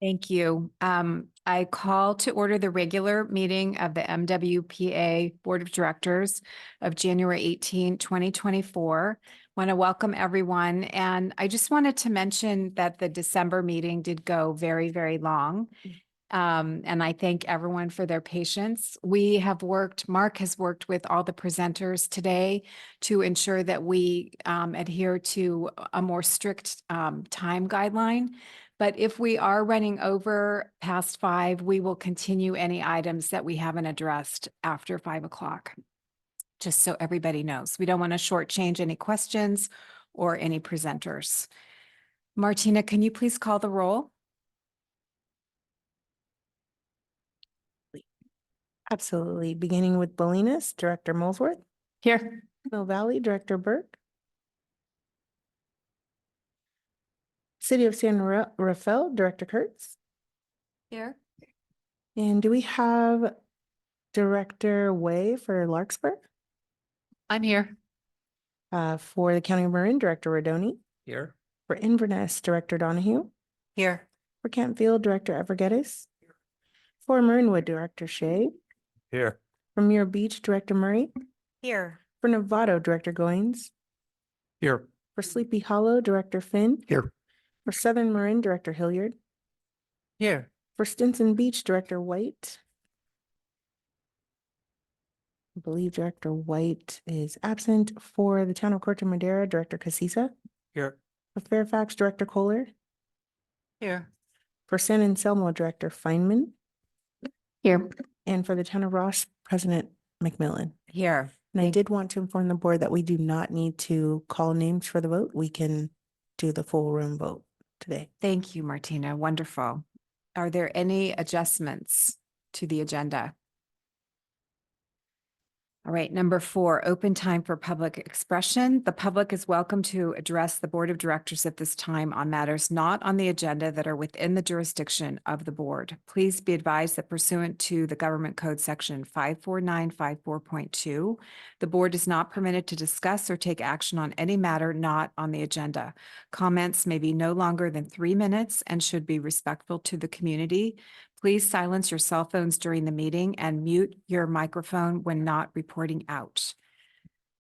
Thank you. I call to order the regular meeting of the MWPA Board of Directors of January 18, 2024. Want to welcome everyone. And I just wanted to mention that the December meeting did go very, very long. And I thank everyone for their patience. Mark has worked with all the presenters today to ensure that we adhere to a more strict time guideline. But if we are running over past 5, we will continue any items that we haven't addressed after 5 o'clock. Just so everybody knows, we don't want to shortchange any questions or any presenters. Martina, can you please call the roll? Absolutely. Beginning with Bolinas, Director Molesworth. Here. Mill Valley, Director Burke. City of San Rafael, Director Kurtz. Here. And do we have Director Way for Larkspur? I'm here. For the County of Marin, Director Rodoni. Here. For Inverness, Director Donahue. Here. For Campfield, Director Evergettis. For Marinwood, Director Shea. Here. For Muir Beach, Director Murray. Here. For Novato, Director Goins. Here. For Sleepy Hollow, Director Finn. Here. For Southern Marin, Director Hilliard. Here. For Stinson Beach, Director White. I believe Director White is absent. For the Town of Corte Madera, Director Casisa. Here. For Fairfax, Director Kohler. Here. For San Anselmo, Director Feynman. Here. And for the Town of Ross, President McMillan. Here. And I did want to inform the board that we do not need to call names for the vote. We can do the full room vote today. Thank you, Martina. Wonderful. Are there any adjustments to the agenda? All right, number 4, open time for public expression. The public is welcome to address the Board of Directors at this time on matters not on the agenda that are within the jurisdiction of the board. Please be advised that pursuant to the Government Code Section 54954.2, the board is not permitted to discuss or take action on any matter not on the agenda. Comments may be no longer than 3 minutes and should be respectful to the community. Please silence your cell phones during the meeting and mute your microphone when not reporting out.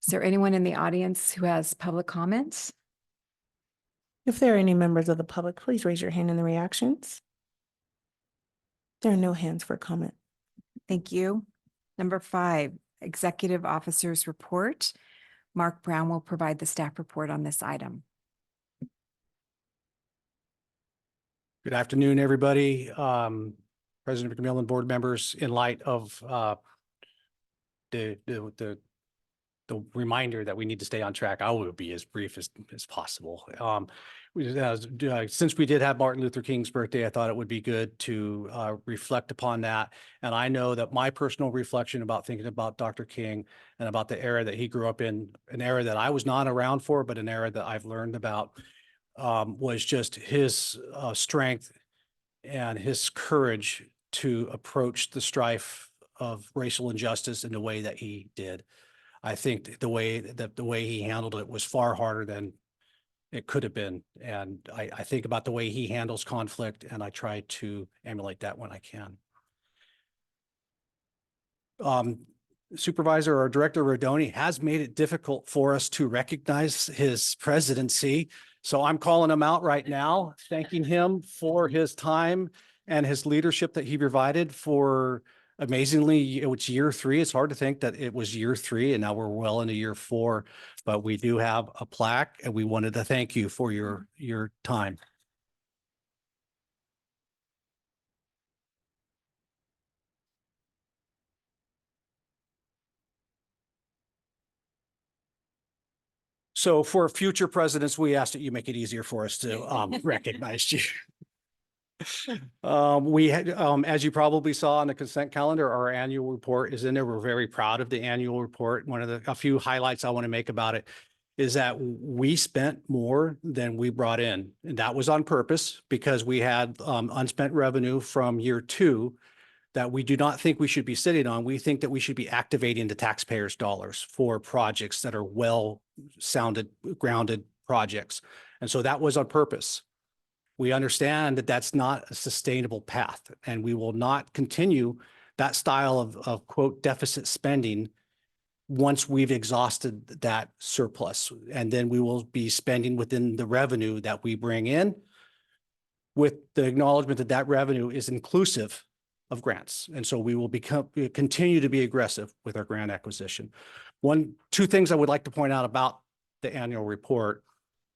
Is there anyone in the audience who has public comments? If there are any members of the public, please raise your hand in the reactions. There are no hands for comment. Thank you. Number 5, Executive Officers Report. Mark Brown will provide the staff report on this item. Good afternoon, everybody. President McMillan, board members, in light of the reminder that we need to stay on track, I will be as brief as possible. Since we did have Martin Luther King's birthday, I thought it would be good to reflect upon that. And I know that my personal reflection about thinking about Dr. King and about the era that he grew up in, an era that I was not around for, but an era that I've learned about, was just his strength and his courage to approach the strife of racial injustice in the way that he did. I think the way he handled it was far harder than it could have been. And I think about the way he handles conflict, and I try to emulate that when I can. Supervisor or Director Rodoni has made it difficult for us to recognize his presidency. So I'm calling him out right now, thanking him for his time and his leadership that he provided for, amazingly, it's year 3. It's hard to think that it was year 3 and now we're well into year 4, but we do have a plaque and we wanted to thank you for your time. So for future presidents, we ask that you make it easier for us to recognize you. We had, as you probably saw on the consent calendar, our annual report is in there. We're very proud of the annual report. A few highlights I want to make about it is that we spent more than we brought in. And that was on purpose because we had unspent revenue from year 2 that we do not think we should be sitting on. We think that we should be activating the taxpayers' dollars for projects that are well-sounded, grounded projects. And so that was on purpose. We understand that that's not a sustainable path, and we will not continue that style of quote deficit spending once we've exhausted that surplus. And then we will be spending within the revenue that we bring in, with the acknowledgement that that revenue is inclusive of grants. And so we will continue to be aggressive with our grant acquisition. Two things I would like to point out about the annual report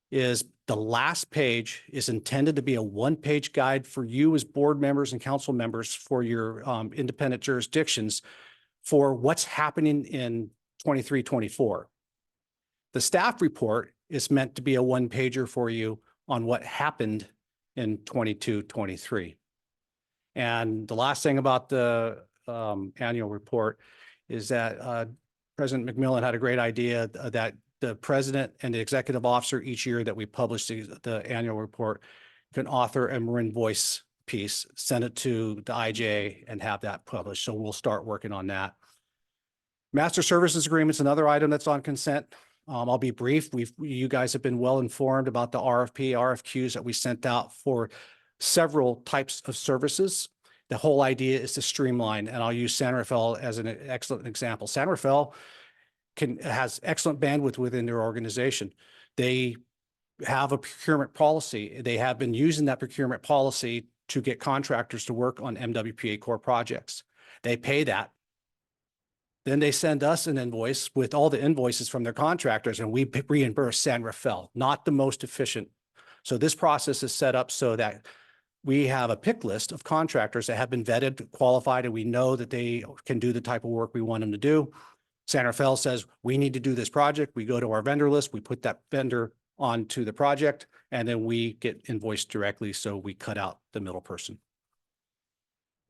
is the last page is intended to be a one-page guide for you as board members and council members for your independent jurisdictions for what's happening in 23-24. The staff report is meant to be a one-pager for you on what happened in 22-23. And the last thing about the annual report is that President McMillan had a great idea that the president and the executive officer each year that we publish the annual report can author a marine voice piece, send it to the IJ and have that published. So we'll start working on that. Master services agreements, another item that's on consent. I'll be brief. You guys have been well informed about the RFQs that we sent out for several types of services. The whole idea is to streamline, and I'll use San Rafael as an excellent example. San Rafael has excellent bandwidth within their organization. They have a procurement policy. They have been using that procurement policy to get contractors to work on MWPA core projects. They pay that. Then they send us an invoice with all the invoices from their contractors, and we reimburse San Rafael, not the most efficient. So this process is set up so that we have a pick list of contractors that have been vetted, qualified, and we know that they can do the type of work we want them to do. San Rafael says, we need to do this project. We go to our vendor list, we put that vendor onto the project, and then we get invoiced directly. So we cut out the middle person.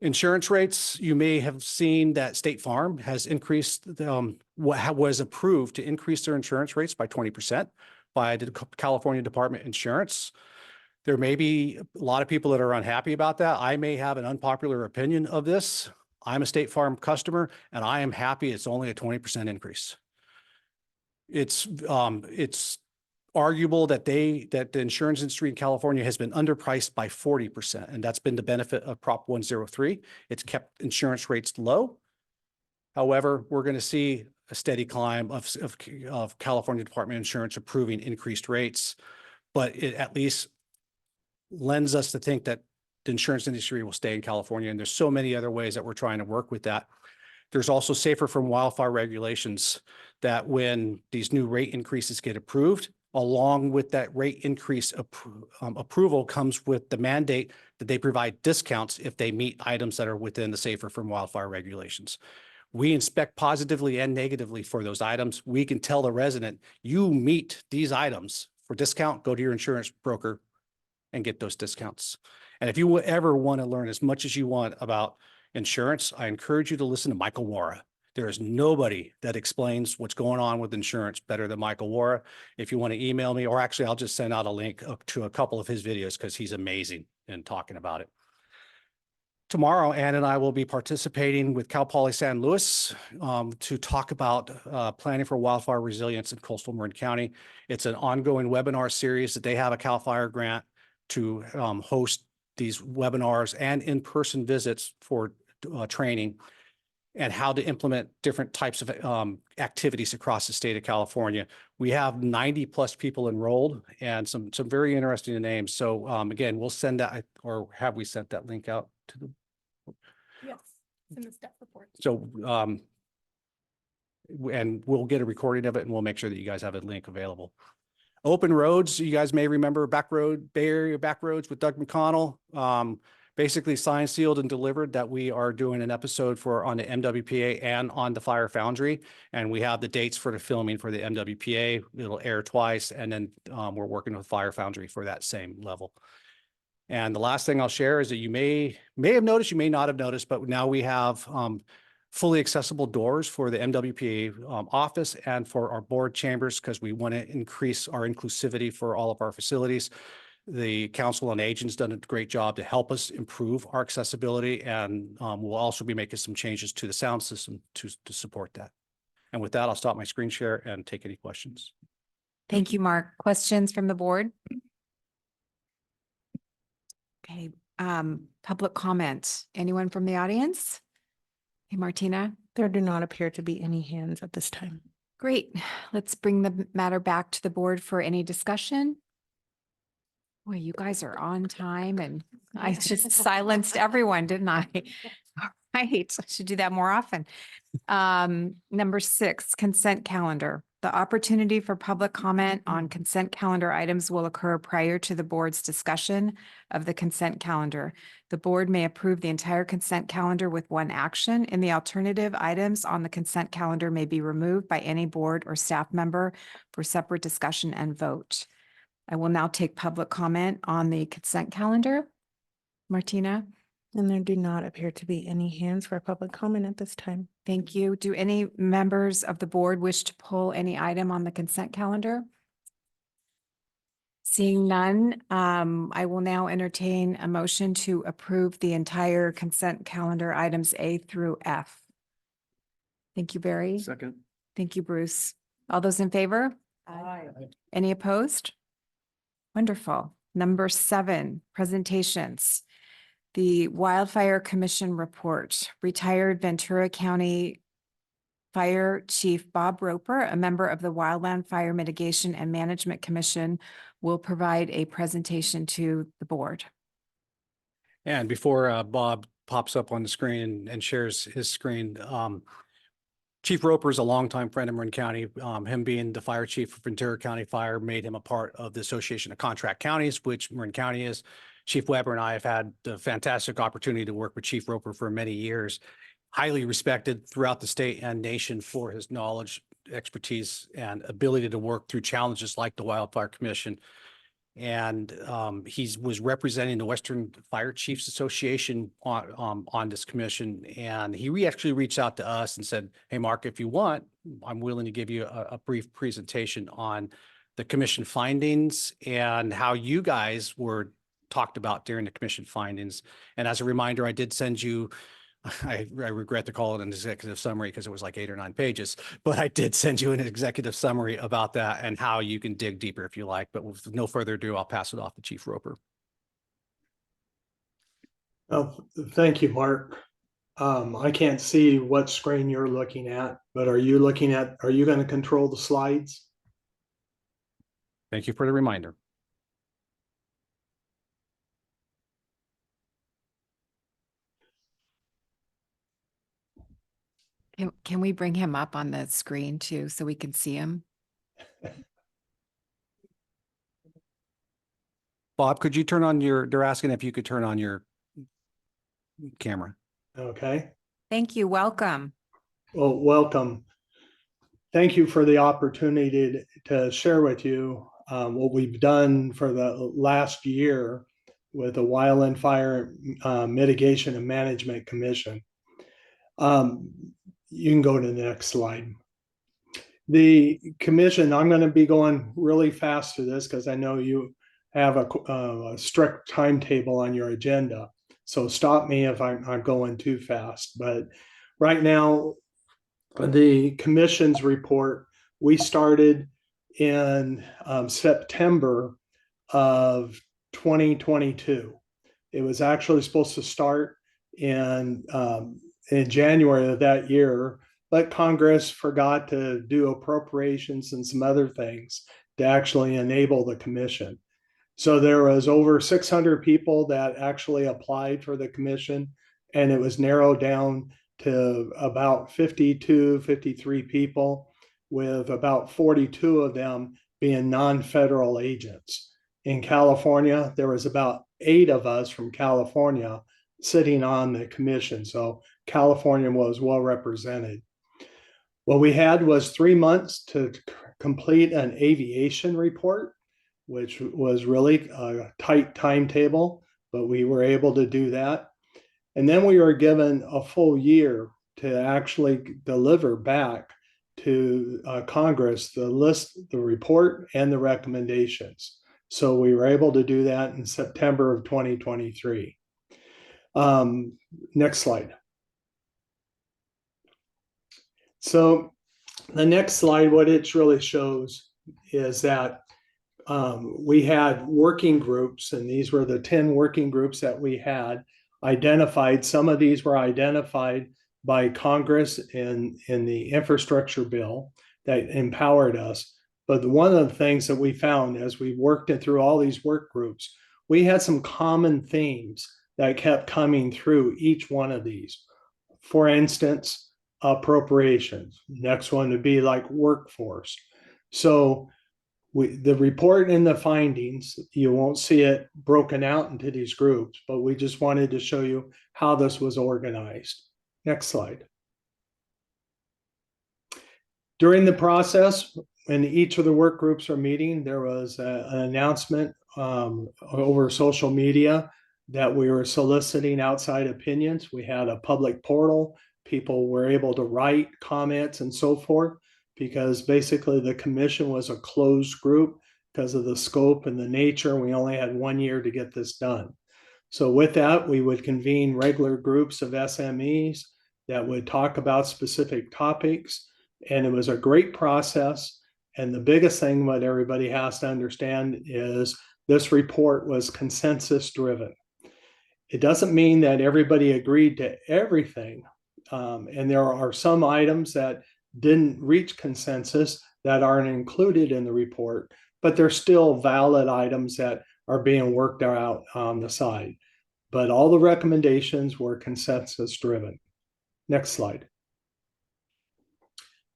Insurance rates, you may have seen that State Farm has increased, what was approved to increase their insurance rates by 20% by the California Department of Insurance. There may be a lot of people that are unhappy about that. I may have an unpopular opinion of this. I'm a State Farm customer, and I am happy it's only a 20% increase. It's arguable that the insurance industry in California has been underpriced by 40%, and that's been the benefit of Prop 103. It's kept insurance rates low. However, we're going to see a steady climb of California Department of Insurance approving increased rates, but it at least lends us to think that the insurance industry will stay in California. And there's so many other ways that we're trying to work with that. There's also safer from wildfire regulations that when these new rate increases get approved, along with that rate increase approval comes with the mandate that they provide discounts if they meet items that are within the safer from wildfire regulations. We inspect positively and negatively for those items. We can tell the resident, you meet these items for discount, go to your insurance broker and get those discounts. And if you ever want to learn as much as you want about insurance, I encourage you to listen to Michael Wara. There is nobody that explains what's going on with insurance better than Michael Wara. If you want to email me, or actually I'll just send out a link to a couple of his videos because he's amazing in talking about it. Tomorrow, Ann and I will be participating with Cal Poly San Luis to talk about planning for wildfire resilience in coastal Marin County. It's an ongoing webinar series that they have a CAL FIRE grant to host these webinars and in-person visits for training and how to implement different types of activities across the state of California. We have 90+ people enrolled and some very interesting names. So again, we'll send that, or have we sent that link out to the? Yes, it's in the staff report. So, and we'll get a recording of it and we'll make sure that you guys have a link available. Open roads, you guys may remember Bay Area Back Roads with Doug McConnell. Basically signed, sealed, and delivered that we are doing an episode for on the MWPA and on the Fire Foundry. And we have the dates for the filming for the MWPA. It'll air twice. And then we're working with Fire Foundry for that same level. And the last thing I'll share is that you may have noticed, you may not have noticed, but now we have fully accessible doors for the MWPA office and for our board chambers, because we want to increase our inclusivity for all of our facilities. The Council on Aging's done a great job to help us improve our accessibility, and we'll also be making some changes to the sound system to support that. And with that, I'll stop my screen share and take any questions. Thank you, Mark. Questions from the board? Okay, public comment. Anyone from the audience? Hey, Martina. There do not appear to be any hands at this time. Great. Let's bring the matter back to the board for any discussion. Boy, you guys are on time and I just silenced everyone, didn't I? All right, I should do that more often. Number 6, consent calendar. The opportunity for public comment on consent calendar items will occur prior to the board's discussion of the consent calendar. The board may approve the entire consent calendar with one action. In the alternative, items on the consent calendar may be removed by any board or staff member for separate discussion and vote. I will now take public comment on the consent calendar. Martina? And there do not appear to be any hands for public comment at this time. Thank you. Do any members of the board wish to pull any item on the consent calendar? Seeing none, I will now entertain a motion to approve the entire consent calendar items A through F. Thank you, Barry. Second. Thank you, Bruce. All those in favor? Any opposed? Wonderful. Number 7, presentations. The Wildfire Commission report. Retired Ventura County Fire Chief Bob Roper, a member of the Wildland Fire Mitigation and Management Commission, will provide a presentation to the board. And before Bob pops up on the screen and shares his screen, Chief Roper is a longtime friend of Marin County. Him being the fire chief for Ventura County Fire made him a part of the Association of Contract Counties, which Marin County is. Chief Weber and I have had the fantastic opportunity to work with Chief Roper for many years. Highly respected throughout the state and nation for his knowledge, expertise, and ability to work through challenges like the Wildfire Commission. And he was representing the Western Fire Chiefs Association on this commission. And he actually reached out to us and said, hey, Mark, if you want, I'm willing to give you a brief presentation on the commission findings and how you guys were talked about during the commission findings. And as a reminder, I did send you, I regret to call it an executive summary because it was like 8 or 9 pages, but I did send you an executive summary about that and how you can dig deeper if you like. But with no further ado, I'll pass it off to Chief Roper. Oh, thank you, Mark. I can't see what screen you're looking at, but are you going to control the slides? Thank you for the reminder. Can we bring him up on the screen too, so we can see him? Bob, could you turn on they're asking if you could turn on your camera. Okay. Thank you. Welcome. Well, welcome. Thank you for the opportunity to share with you what we've done for the last year with the Wildland Fire Mitigation and Management Commission. You can go to the next slide. The commission, I'm going to be going really fast through this because I know you have a strict timetable on your agenda. So stop me if I'm going too fast. But right now, the commission's report, we started in September of 2022. It was actually supposed to start in January of that year, but Congress forgot to do appropriations and some other things to actually enable the commission. So there was over 600 people that actually applied for the commission, and it was narrowed down to about 52, 53 people, with about 42 of them being non-federal agents. In California, there was about 8 of us from California sitting on the commission. So California was well represented. What we had was 3 months to complete an aviation report, which was really a tight timetable, but we were able to do that. And then we were given a full year to actually deliver back to Congress the list, the report, and the recommendations. So we were able to do that in September of 2023. Next slide. So the next slide, what it really shows is that we had working groups, and these were the 10 working groups that we had identified. Some of these were identified by Congress in the infrastructure bill that empowered us. But one of the things that we found as we worked it through all these work groups, we had some common themes that kept coming through each one of these. For instance, appropriations. Next one would be like workforce. So the report and the findings, you won't see it broken out into these groups, but we just wanted to show you how this was organized. Next slide. During the process, when each of the work groups are meeting, there was an announcement over social media that we were soliciting outside opinions. We had a public portal. People were able to write comments and so forth, because basically the commission was a closed group because of the scope and the nature. We only had 1 year to get this done. So with that, we would convene regular groups of SMEs that would talk about specific topics. And it was a great process. And the biggest thing what everybody has to understand is this report was consensus driven. It doesn't mean that everybody agreed to everything. And there are some items that didn't reach consensus that aren't included in the report, but they're still valid items that are being worked out on the side. But all the recommendations were consensus driven. Next slide.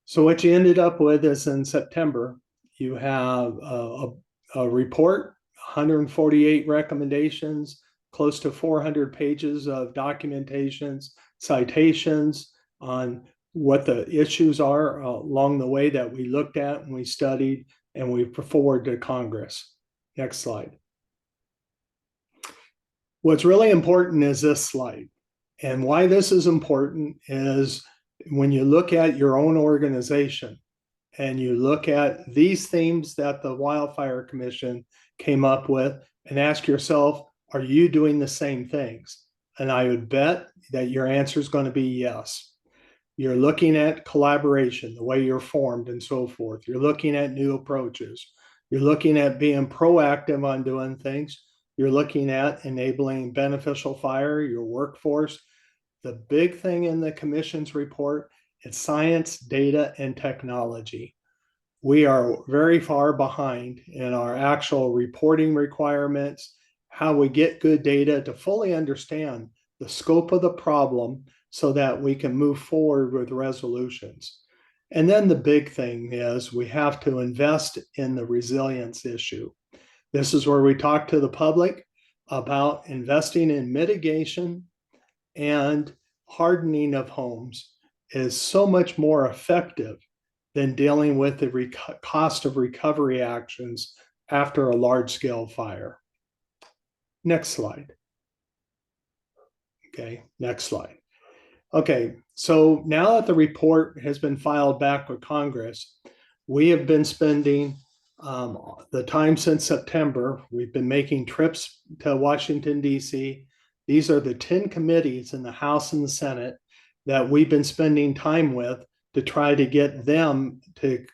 So what you ended up with is in September, you have a report, 148 recommendations, close to 400 pages of documentations, citations on what the issues are along the way that we looked at and we studied and we put forward to Congress. Next slide. What's really important is this slide. And why this is important is when you look at your own organization and you look at these themes that the Wildfire Commission came up with and ask yourself, are you doing the same things? And I would bet that your answer is going to be yes. You're looking at collaboration, the way you're formed and so forth. You're looking at new approaches. You're looking at being proactive on doing things. You're looking at enabling beneficial fire, your workforce. The big thing in the commission's report is science, data, and technology. We are very far behind in our actual reporting requirements, how we get good data to fully understand the scope of the problem so that we can move forward with resolutions. And then the big thing is we have to invest in the resilience issue. This is where we talk to the public about investing in mitigation, and hardening of homes is so much more effective than dealing with the cost of recovery actions after a large-scale fire. Next slide. Okay, next slide. Okay, so now that the report has been filed back with Congress, we have been spending the time since September. We've been making trips to Washington, D.C. These are the 10 committees in the House and the Senate that we've been spending time with to try to get them to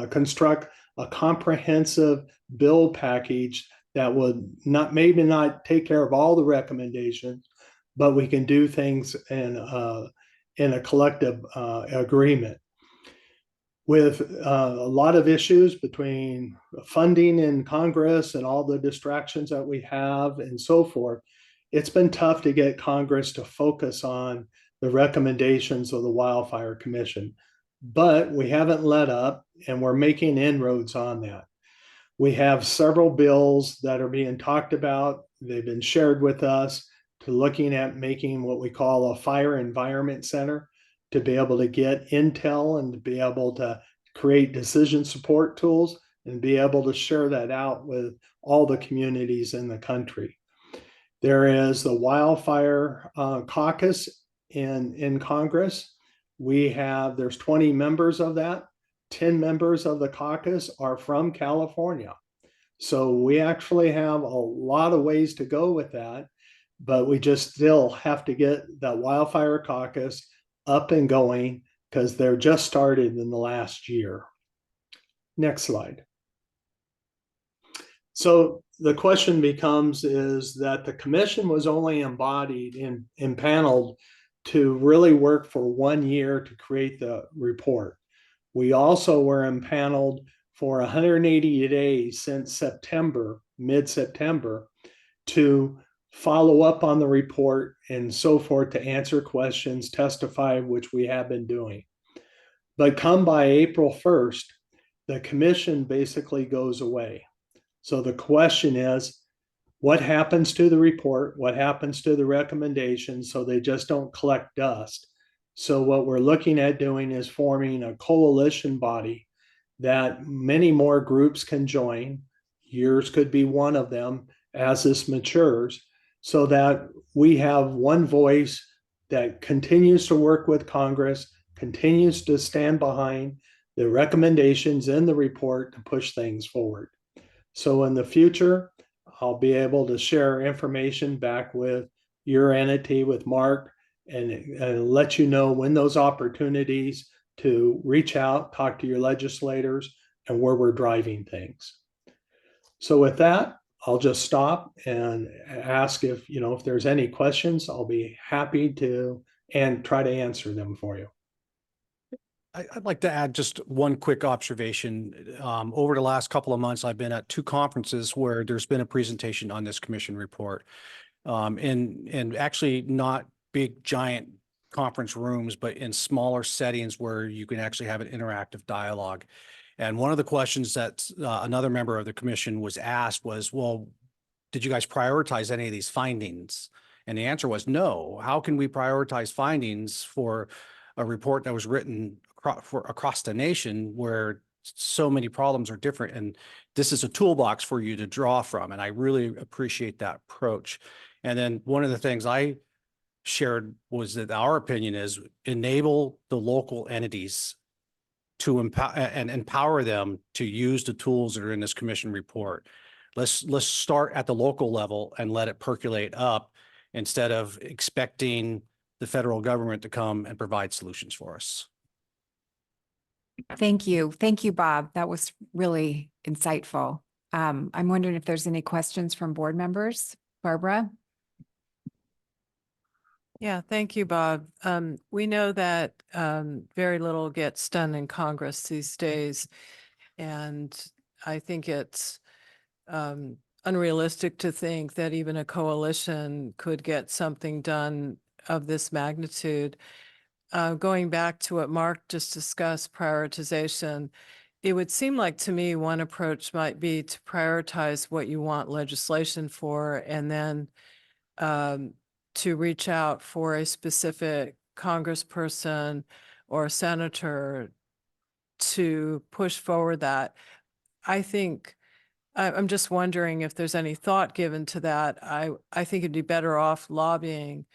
construct a comprehensive bill package that would maybe not take care of all the recommendations, but we can do things in a collective agreement. With a lot of issues between funding in Congress and all the distractions that we have and so forth, it's been tough to get Congress to focus on the recommendations of the Wildfire Commission. But we haven't let up, and we're making inroads on that. We have several bills that are being talked about. They've been shared with us to looking at making what we call a fire environment center to be able to get intel and to be able to create decision support tools and be able to share that out with all the communities in the country. There is the Wildfire Caucus in Congress. There's 20 members of that. 10 members of the caucus are from California. So we actually have a lot of ways to go with that, but we just still have to get that Wildfire Caucus up and going because they're just started in the last year. Next slide. So the question becomes is that the commission was only embodied and impaneled to really work for 1 year to create the report. We also were impaneled for 180 days since September, mid-September, to follow up on the report and so forth, to answer questions, testify, which we have been doing. But come by April 1st, the commission basically goes away. So the question is, what happens to the report? What happens to the recommendations? So they just don't collect dust. So what we're looking at doing is forming a coalition body that many more groups can join. Yours could be one of them as this matures, so that we have one voice that continues to work with Congress, continues to stand behind the recommendations in the report to push things forward. So in the future, I'll be able to share information back with your entity, with Mark, and let you know when those opportunities to reach out, talk to your legislators, and where we're driving things. So with that, I'll just stop and ask if there's any questions. I'll be happy to and try to answer them for you. I'd like to add just one quick observation. Over the last couple of months, I've been at 2 conferences where there's been a presentation on this commission report. And actually not big, giant conference rooms, but in smaller settings where you can actually have an interactive dialogue. And one of the questions that another member of the commission was asked was, well, did you guys prioritize any of these findings? And the answer was no. How can we prioritize findings for a report that was written across the nation where so many problems are different? And this is a toolbox for you to draw from. And I really appreciate that approach. And then one of the things I shared was that our opinion is enable the local entities to empower them to use the tools that are in this commission report. Let's start at the local level and let it percolate up instead of expecting the federal government to come and provide solutions for us. Thank you. Thank you, Bob. That was really insightful. I'm wondering if there's any questions from board members. Barbara? Yeah, thank you, Bob. We know that very little gets done in Congress these days, and I think it's unrealistic to think that even a coalition could get something done of this magnitude. Going back to what Mark just discussed, prioritization, it would seem like to me one approach might be to prioritize what you want legislation for, and then to reach out for a specific congressperson or senator to push forward that. I think, I'm just wondering if there's any thought given to that. I think it'd be better off lobbying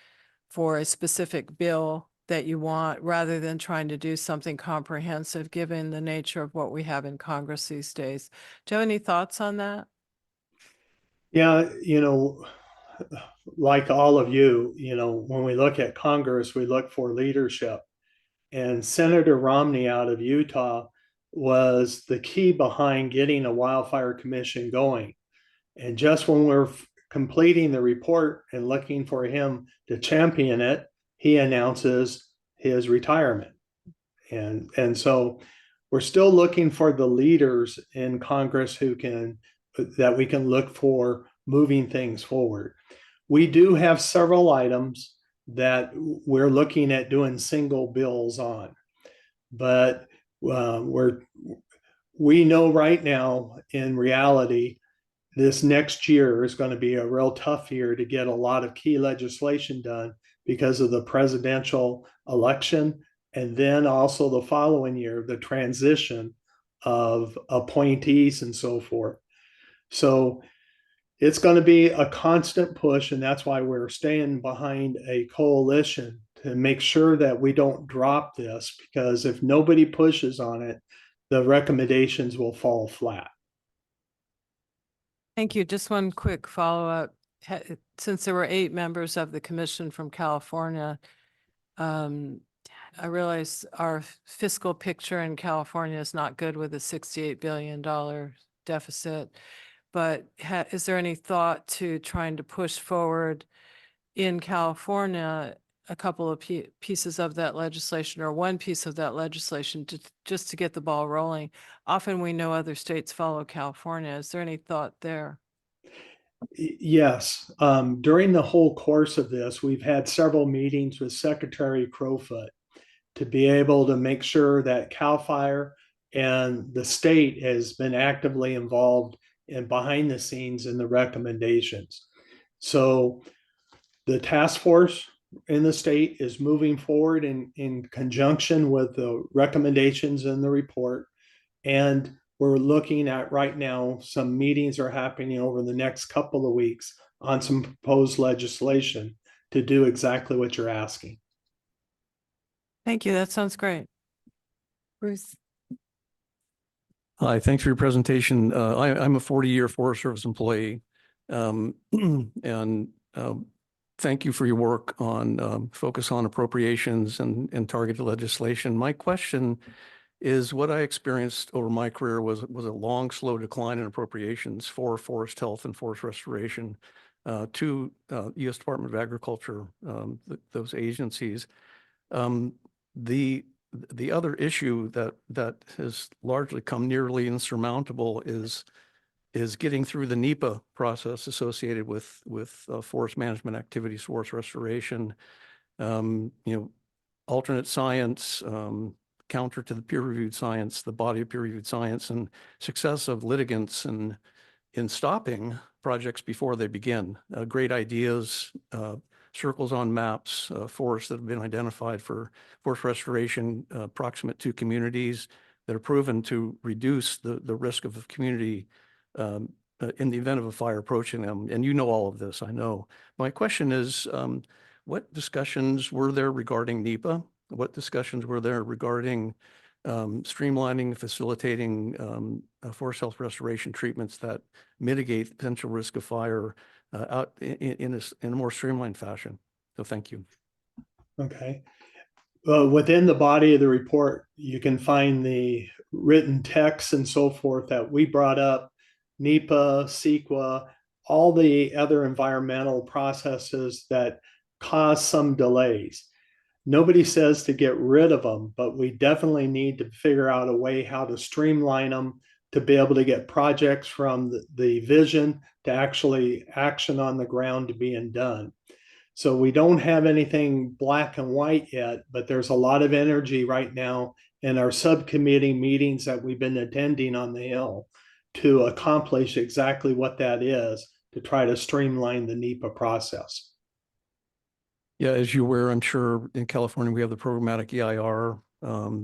for a specific bill that you want rather than trying to do something comprehensive, given the nature of what we have in Congress these days. Do you have any thoughts on that? Yeah, like all of you, when we look at Congress, we look for leadership. And Senator Romney out of Utah was the key behind getting a wildfire commission going. And just when we're completing the report and looking for him to champion it, he announces his retirement. And so we're still looking for the leaders in Congress that we can look for moving things forward. We do have several items that we're looking at doing single bills on, but we know right now in reality, this next year is going to be a real tough year to get a lot of key legislation done because of the presidential election. And then also the following year, the transition of appointees and so forth. So it's going to be a constant push. And that's why we're staying behind a coalition to make sure that we don't drop this, because if nobody pushes on it, the recommendations will fall flat. Thank you. Just one quick follow-up. Since there were 8 members of the commission from California, I realize our fiscal picture in California is not good with a $68 billion deficit, but is there any thought to trying to push forward in California a couple of pieces of that legislation or one piece of that legislation just to get the ball rolling? Often we know other states follow California. Is there any thought there? Yes, during the whole course of this, we've had several meetings with Secretary Crowfoot to be able to make sure that CAL FIRE and the state has been actively involved and behind the scenes in the recommendations. So the task force in the state is moving forward in conjunction with the recommendations in the report. And we're looking at right now, some meetings are happening over the next couple of weeks on some proposed legislation to do exactly what you're asking. Thank you. That sounds great. Bruce. Hi, thanks for your presentation. I'm a 40-year Forest Service employee. And thank you for your work on focus on appropriations and targeted legislation. My question is, what I experienced over my career was a long, slow decline in appropriations for forest health and forest restoration to U.S. Department of Agriculture, those agencies. The other issue that has largely come nearly insurmountable is getting through the NEPA process associated with forest management activities, forest restoration, alternate science, counter to the peer-reviewed science, the body of peer-reviewed science, and success of litigants in stopping projects before they begin. Great ideas, circles on maps, forests that have been identified for forest restoration proximate to communities that are proven to reduce the risk of the community in the event of a fire approaching them. And you know all of this, I know. My question is, what discussions were there regarding NEPA? What discussions were there regarding streamlining, facilitating forest health restoration treatments that mitigate the potential risk of fire out in a more streamlined fashion? So thank you. Okay. Within the body of the report, you can find the written text and so forth that we brought up, NEPA, CEQA, all the other environmental processes that cause some delays. Nobody says to get rid of them, but we definitely need to figure out a way how to streamline them to be able to get projects from the vision to actually action on the ground to being done. So we don't have anything black and white yet, but there's a lot of energy right now in our subcommittee meetings that we've been attending on the Hill to accomplish exactly what that is, to try to streamline the NEPA process. Yeah, as you're aware, I'm sure in California, we have the programmatic EIR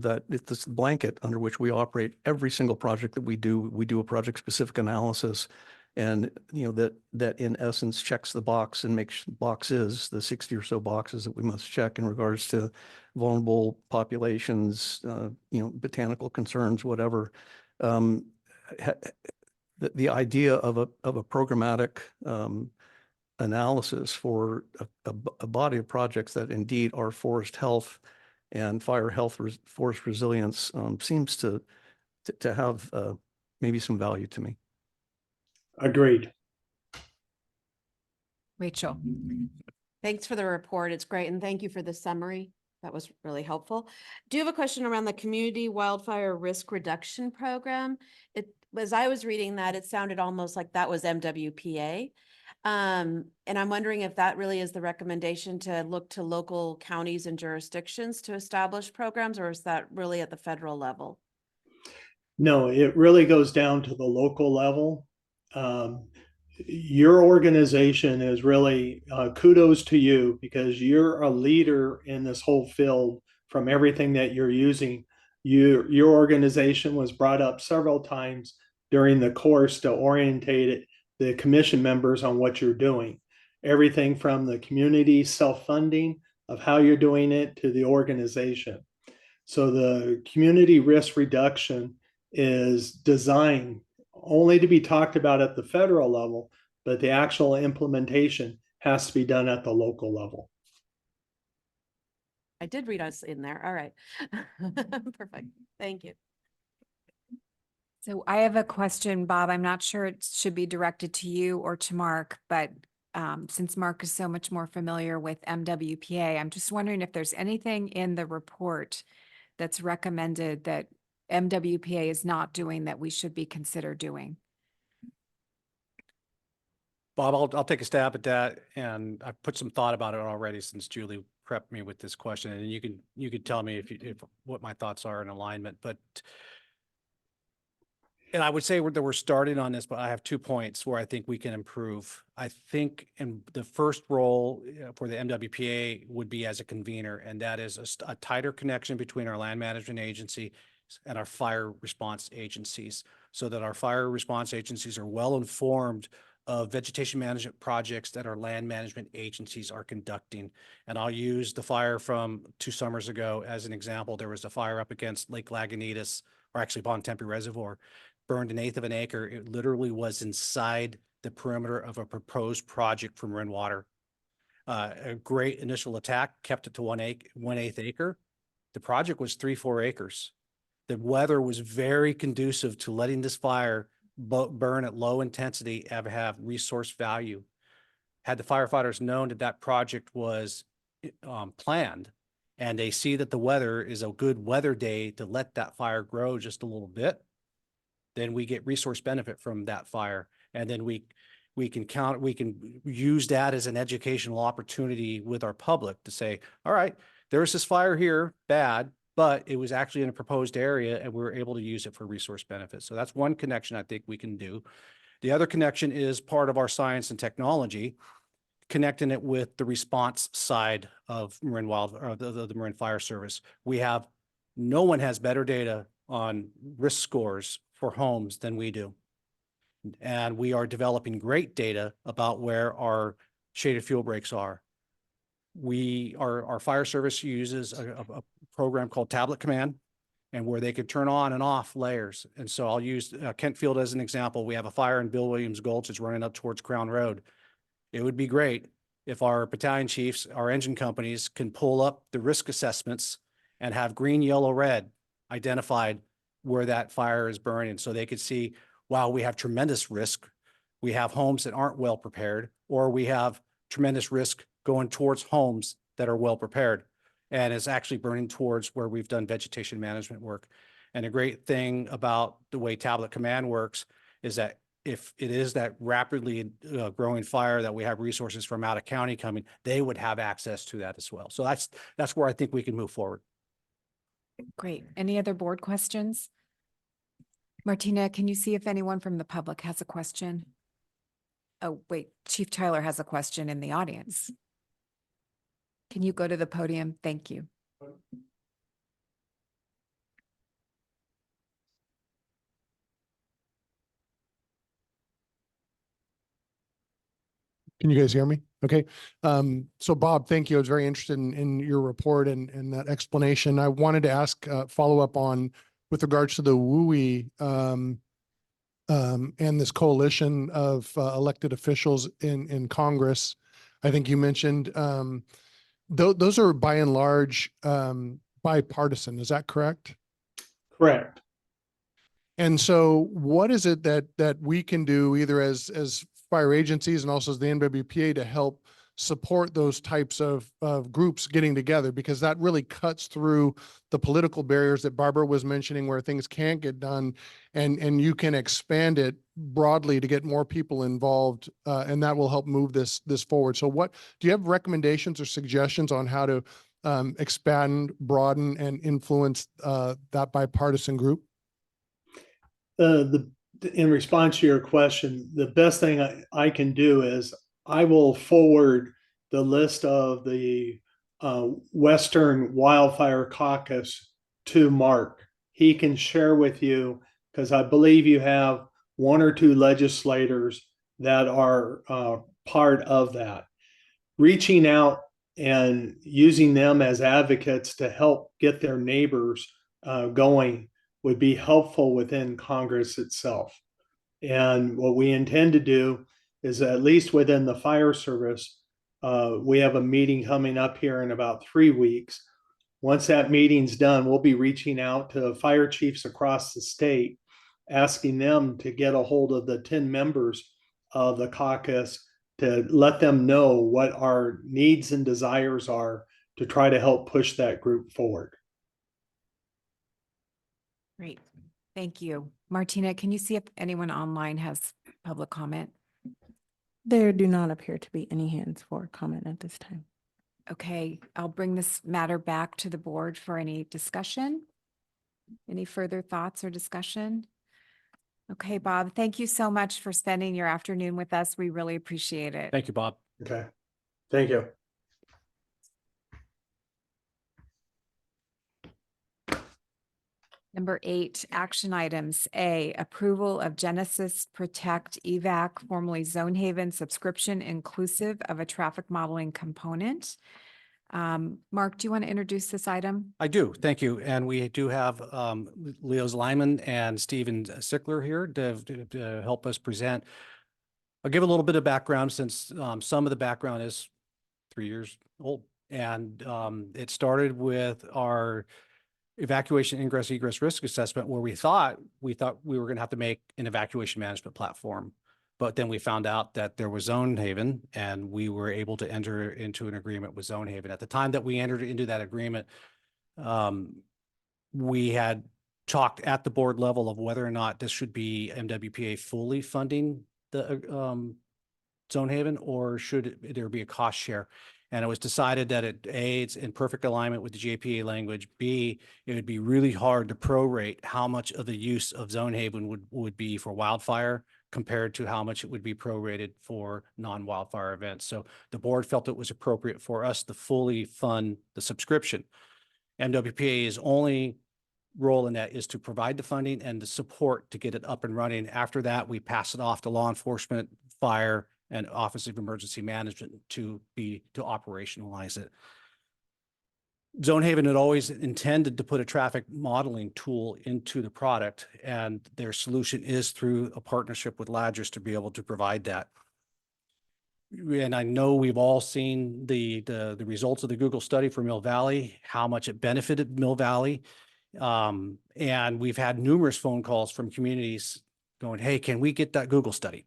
that it's this blanket under which we operate every single project that we do a project specific analysis. And, that in essence checks the box and makes boxes, the 60 or so boxes that we must check in regards to vulnerable populations, botanical concerns, whatever. The idea of a programmatic analysis for a body of projects that indeed are forest health and fire health, forest resilience seems to have maybe some value to me. Agreed. Rachel. Thanks for the report. It's great. And thank you for the summary. That was really helpful. Do you have a question around the Community Wildfire Risk Reduction Program? As I was reading that, it sounded almost like that was MWPA. And I'm wondering if that really is the recommendation to look to local counties and jurisdictions to establish programs, or is that really at the federal level? No, it really goes down to the local level. Your organization is really kudos to you because you're a leader in this whole field from everything that you're using. Your organization was brought up several times during the course to orientate the commission members on what you're doing. Everything from the community self-funding of how you're doing it to the organization. So the community risk reduction is designed only to be talked about at the federal level, but the actual implementation has to be done at the local level. I did read us in there. All right. Perfect. Thank you. So I have a question, Bob. I'm not sure it should be directed to you or to Mark, but since Mark is so much more familiar with MWPA, I'm just wondering if there's anything in the report that's recommended that MWPA is not doing that we should be consider doing. Bob, I'll take a stab at that, and I've put some thought about it already since Julie prepped me with this question, and you could tell me if what my thoughts are in alignment, but and I would say that we're starting on this, but I have 2 points where I think we can improve. I think in the first role for the MWPA would be as a convener, and that is a tighter connection between our land management agency and our fire response agencies, so that our fire response agencies are well informed of vegetation management projects that our land management agencies are conducting. And I'll use the fire from 2 summers ago as an example. There was a fire up against Lake Lagunitas, or actually Bon Tempe Reservoir, burned 1/8 of an acre. It literally was inside the perimeter of a proposed project from Marin Water. A great initial attack kept it to 1/8 acre. The project was 3-4 acres. The weather was very conducive to letting this fire burn at low intensity and have resource value. Had the firefighters known that that project was planned, and they see that the weather is a good weather day to let that fire grow just a little bit, then we get resource benefit from that fire. And then we can use that as an educational opportunity with our public to say, all right, there's this fire here, bad, but it was actually in a proposed area and we were able to use it for resource benefit. So that's one connection I think we can do. The other connection is part of our science and technology, connecting it with the response side of Marin the Marin Fire Service. No one has better data on risk scores for homes than we do. And we are developing great data about where our shaded fuel breaks are. Our fire service uses a program called Tablet Command, and where they could turn on and off layers. And so I'll use Kent Field as an example. We have a fire in Bill Williams Gulch. It's running up towards Crown Road. It would be great if our battalion chiefs, our engine companies can pull up the risk assessments and have green, yellow, red identified where that fire is burning. So they could see, wow, we have tremendous risk. We have homes that aren't well prepared, or we have tremendous risk going towards homes that are well prepared. And it's actually burning towards where we've done vegetation management work. And a great thing about the way Tablet Command works is that if it is that rapidly growing fire that we have resources from out of county coming, they would have access to that as well. So that's where I think we can move forward. Great. Any other board questions? Martina, can you see if anyone from the public has a question? Oh, wait, Chief Tyler has a question in the audience. Can you go to the podium? Thank you. Can you guys hear me? Okay. So Bob, thank you. I was very interested in your report and that explanation. I wanted to ask, follow up on with regards to the WUI and this coalition of elected officials in Congress. I think you mentioned those are by and large bipartisan. Is that correct? Correct. And so what is it that we can do either as fire agencies and also as the MWPA to help support those types of groups getting together? Because that really cuts through the political barriers that Barbara was mentioning where things can't get done, and you can expand it broadly to get more people involved, and that will help move this forward. So what do you have recommendations or suggestions on how to expand, broaden, and influence that bipartisan group? In response to your question, the best thing I can do is I will forward the list of the Western Wildfire Caucus to Mark. He can share with you, because I believe you have 1 or 2 legislators that are part of that. Reaching out and using them as advocates to help get their neighbors going would be helpful within Congress itself. And what we intend to do is, at least within the fire service, we have a meeting coming up here in about 3 weeks. Once that meeting's done, we'll be reaching out to fire chiefs across the state asking them to get a hold of the 10 members of the caucus to let them know what our needs and desires are to try to help push that group forward. Great. Thank you. Martina, can you see if anyone online has public comment? There do not appear to be any hands for comment at this time. Okay, I'll bring this matter back to the board for any discussion. Any further thoughts or discussion? Okay, Bob, thank you so much for spending your afternoon with us. We really appreciate it. Thank you, Bob. Okay, thank you. Number 8, action items. A, approval of Genesis Protect EVAC, formerly Zone Haven subscription inclusive of a traffic modeling component. Mark, do you want to introduce this item? I do. Thank you. And we do have Leo's Lyman and Steven Sickler here to help us present. I'll give a little bit of background since some of the background is 3 years old. And it started with our evacuation ingress egress risk assessment where we thought we were going to have to make an evacuation management platform. But then we found out that there was Zone Haven and we were able to enter into an agreement with Zone Haven. At the time that we entered into that agreement, we had talked at the board level of whether or not this should be MWPA fully funding the Zone Haven or should there be a cost share. And it was decided that it's in perfect alignment with the JPA language. B, it would be really hard to prorate how much of the use of Zone Haven would be for wildfire compared to how much it would be prorated for non-wildfire events. So the board felt it was appropriate for us to fully fund the subscription. MWPA's only role in that is to provide the funding and the support to get it up and running. After that, we pass it off to law enforcement, fire, and Office of Emergency Management to operationalize it. Zone Haven had always intended to put a traffic modeling tool into the product, and their solution is through a partnership with Ladris to be able to provide that. And I know we've all seen the results of the Google study for Mill Valley, how much it benefited Mill Valley. And we've had numerous phone calls from communities going, hey, can we get that Google study?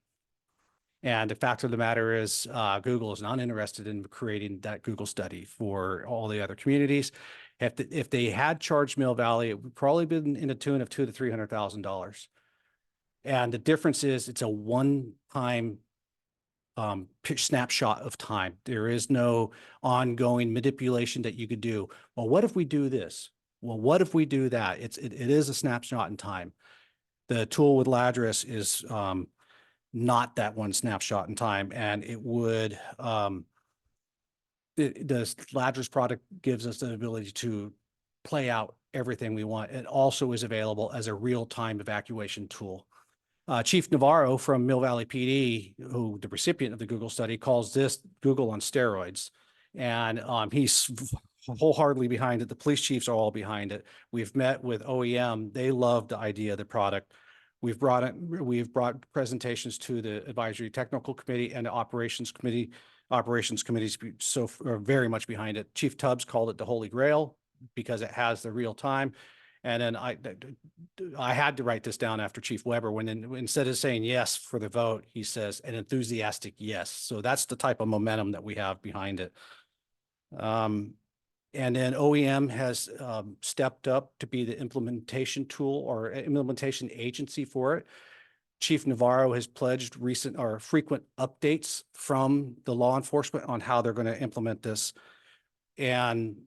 And the fact of the matter is Google is not interested in creating that Google study for all the other communities. If they had charged Mill Valley, it would probably been in the tune of $200,000 to $300,000. And the difference is it's a one-time snapshot of time. There is no ongoing manipulation that you could do. Well, what if we do this? Well, what if we do that? It is a snapshot in time. The tool with Ladris is not that one snapshot in time, and it would the Ladris product gives us the ability to play out everything we want. It also is available as a real-time evacuation tool. Chief Navarro from Mill Valley PD, who the recipient of the Google study, calls this Google on steroids. And he's wholeheartedly behind it. The police chiefs are all behind it. We've met with OEM. They love the idea of the product. We've brought presentations to the advisory technical committee and the operations committee. Operations committees are very much behind it. Chief Tubbs called it the Holy Grail because it has the real time. And then I had to write this down after Chief Weber when instead of saying yes for the vote, he says an enthusiastic yes. So that's the type of momentum that we have behind it. And then OEM has stepped up to be the implementation tool or implementation agency for it. Chief Navarro has pledged recent or frequent updates from the law enforcement on how they're going to implement this. And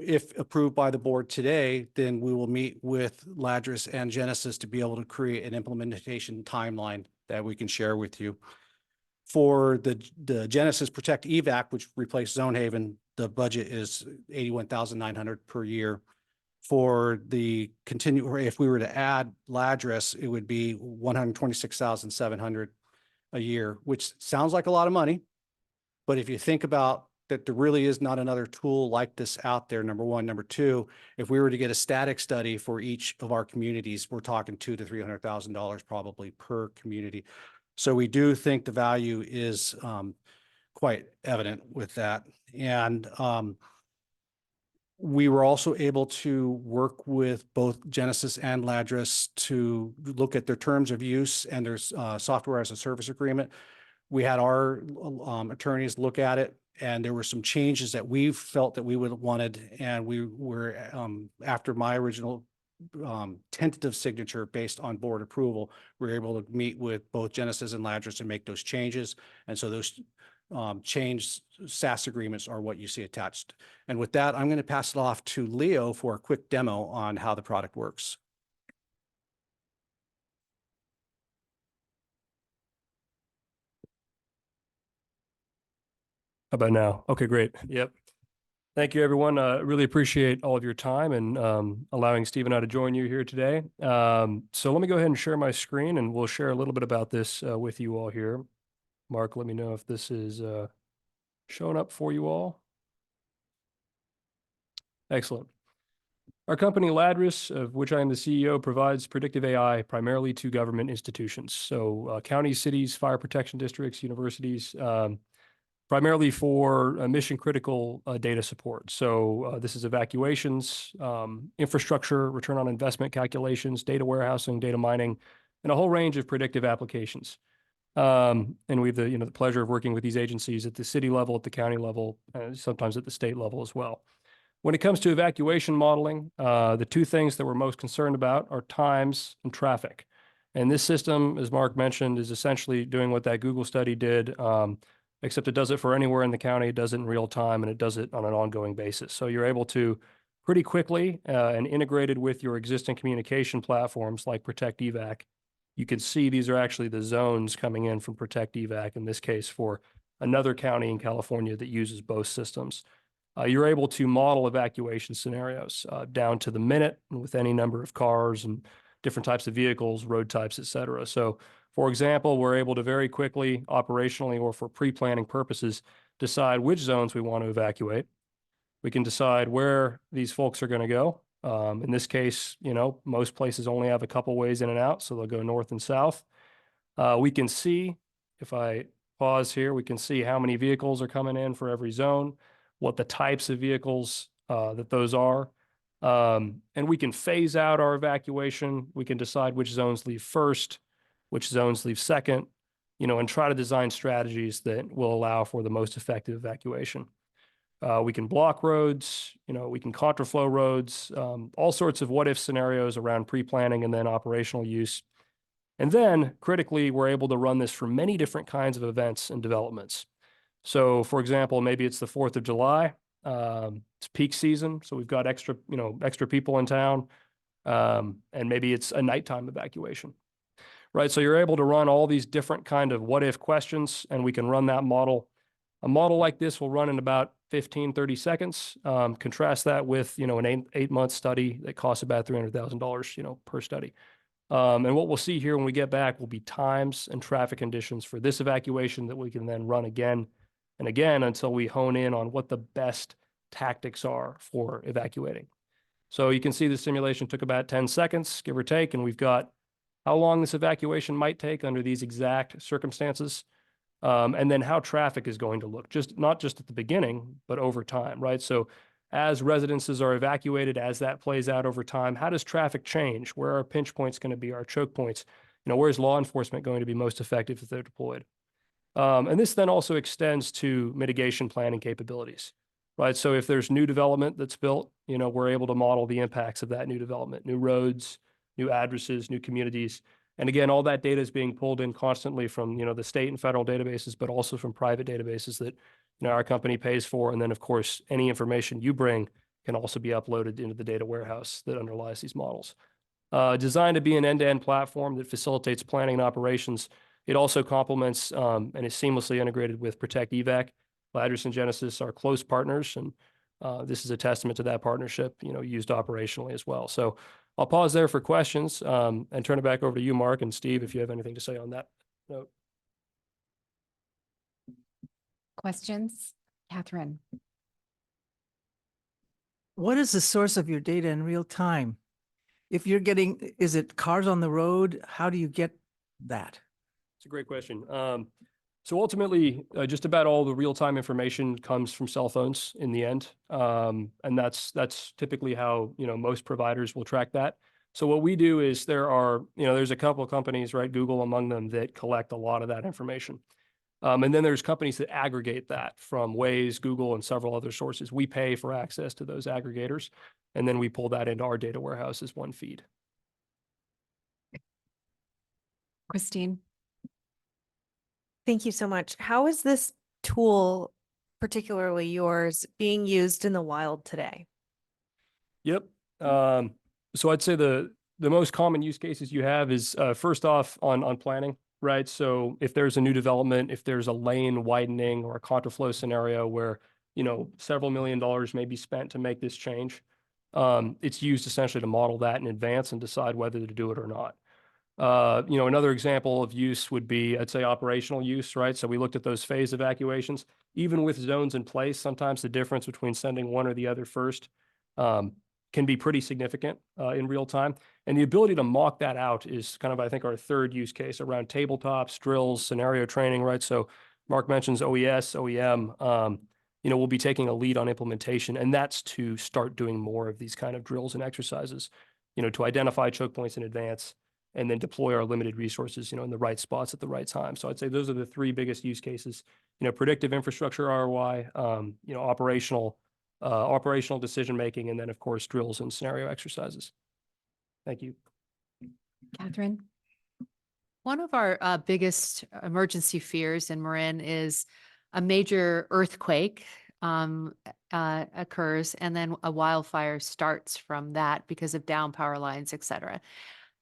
if approved by the board today, then we will meet with Ladris and Genesis to be able to create an implementation timeline that we can share with you. For the Genesis Protect EVAC, which replaced Zone Haven, the budget is $81,900 per year. For the if we were to add Ladris, it would be $126,700 a year, which sounds like a lot of money. But if you think about that, there really is not another tool like this out there, number one. Number two, if we were to get a static study for each of our communities, we're talking $200,000 to $300,000 probably per community. So we do think the value is quite evident with that. And We were also able to work with both Genesis and Ladris to look at their terms of use and their software as a service agreement. We had our attorneys look at it, and there were some changes that we felt that we would have wanted. And we were, after my original tentative signature based on board approval, we were able to meet with both Genesis and Ladris and make those changes. And so those changed SaaS agreements are what you see attached. And with that, I'm going to pass it off to Leo for a quick demo on how the product works. How about now? Okay, great. Yep. Thank you, everyone. Really appreciate all of your time and allowing Steve and I to join you here today. So let me go ahead and share my screen, and we'll share a little bit about this with you all here. Mark, let me know if this is showing up for you all. Excellent. Our company, Ladris, of which I am the CEO, provides predictive AI primarily to government institutions. So counties, cities, fire protection districts, universities, primarily for mission critical data support. So this is evacuations, infrastructure, return on investment calculations, data warehousing, data mining, and a whole range of predictive applications. And we have the pleasure of working with these agencies at the city level, at the county level, sometimes at the state level as well. When it comes to evacuation modeling, the two things that we're most concerned about are times and traffic. And this system, as Mark mentioned, is essentially doing what that Google study did, except it does it for anywhere in the county, it does it in real time, and it does it on an ongoing basis. So you're able to pretty quickly and integrated with your existing communication platforms like Protect Evac. You can see these are actually the zones coming in from Protect Evac, in this case for another county in California that uses both systems. You're able to model evacuation scenarios down to the minute with any number of cars and different types of vehicles, road types, et cetera. So for example, we're able to very quickly, operationally or for pre-planning purposes, decide which zones we want to evacuate. We can decide where these folks are going to go. In this case, most places only have a couple ways in and out, so they'll go north and south. We can see, if I pause here, we can see how many vehicles are coming in for every zone, what the types of vehicles that those are. And we can phase out our evacuation. We can decide which zones leave first, which zones leave second, and try to design strategies that will allow for the most effective evacuation. We can block roads, we can contraflow roads, all sorts of what-if scenarios around pre-planning and then operational use. And then critically, we're able to run this for many different kinds of events and developments. So for example, maybe it's the 4th of July, it's peak season. So we've got extra people in town, and maybe it's a nighttime evacuation, right? So you're able to run all these different kind of what if questions, and we can run that model. A model like this will run in about 15, 30 seconds. Contrast that with, an 8-month study that costs about $300,000, per study. And what we'll see here when we get back will be times and traffic conditions for this evacuation that we can then run again and again until we hone in on what the best tactics are for evacuating. So you can see the simulation took about 10 seconds, give or take, and we've got how long this evacuation might take under these exact circumstances, and then how traffic is going to look, not just at the beginning, but over time, right? So as residences are evacuated, as that plays out over time, how does traffic change? Where are pinch points going to be, our choke points? Where's law enforcement going to be most effective if they're deployed? And this then also extends to mitigation planning capabilities, right? So if there's new development that's built, we're able to model the impacts of that new development, new roads, new addresses, new communities. And again, all that data is being pulled in constantly from, the state and federal databases, but also from private databases that, our company pays for. And then of course, any information you bring can also be uploaded into the data warehouse that underlies these models. Designed to be an end-to-end platform that facilitates planning and operations. It also complements and is seamlessly integrated with Protect Evac. Ladris and Genesis are close partners, and this is a testament to that partnership, used operationally as well. So I'll pause there for questions and turn it back over to you, Mark and Steve, if you have anything to say on that note. Questions? Catherine? What is the source of your data in real time? If you're getting, is it cars on the road? How do you get that? It's a great question. So ultimately, just about all the real-time information comes from cell phones in the end. And that's typically how, most providers will track that. So what we do is there's a couple of companies, right, Google among them, that collect a lot of that information. And then there's companies that aggregate that from Waze, Google, and several other sources. We pay for access to those aggregators, and then we pull that into our data warehouse as one feed. Christine? Thank you so much. How is this tool, particularly yours, being used in the wild today? Yep. So I'd say the most common use cases you have is first off on planning, right? So if there's a new development, if there's a lane widening or a contraflow scenario where, several $1 million may be spent to make this change, it's used essentially to model that in advance and decide whether to do it or not. Another example of use would be, I'd say, operational use, right? So we looked at those phase evacuations. Even with zones in place, sometimes the difference between sending one or the other first can be pretty significant in real time. And the ability to mock that out is kind of, I think, our third use case around tabletops, drills, scenario training, right? So Mark mentions OES, OEM. We'll be taking a lead on implementation, and that's to start doing more of these kind of drills and exercises, to identify choke points in advance and then deploy our limited resources, in the right spots at the right time. So I'd say those are the three biggest use cases, predictive infrastructure ROI, operational decision-making, and then of course, drills and scenario exercises. Thank you. Catherine? One of our biggest emergency fears in Marin is a major earthquake occurs, and then a wildfire starts from that because of down power lines, et cetera.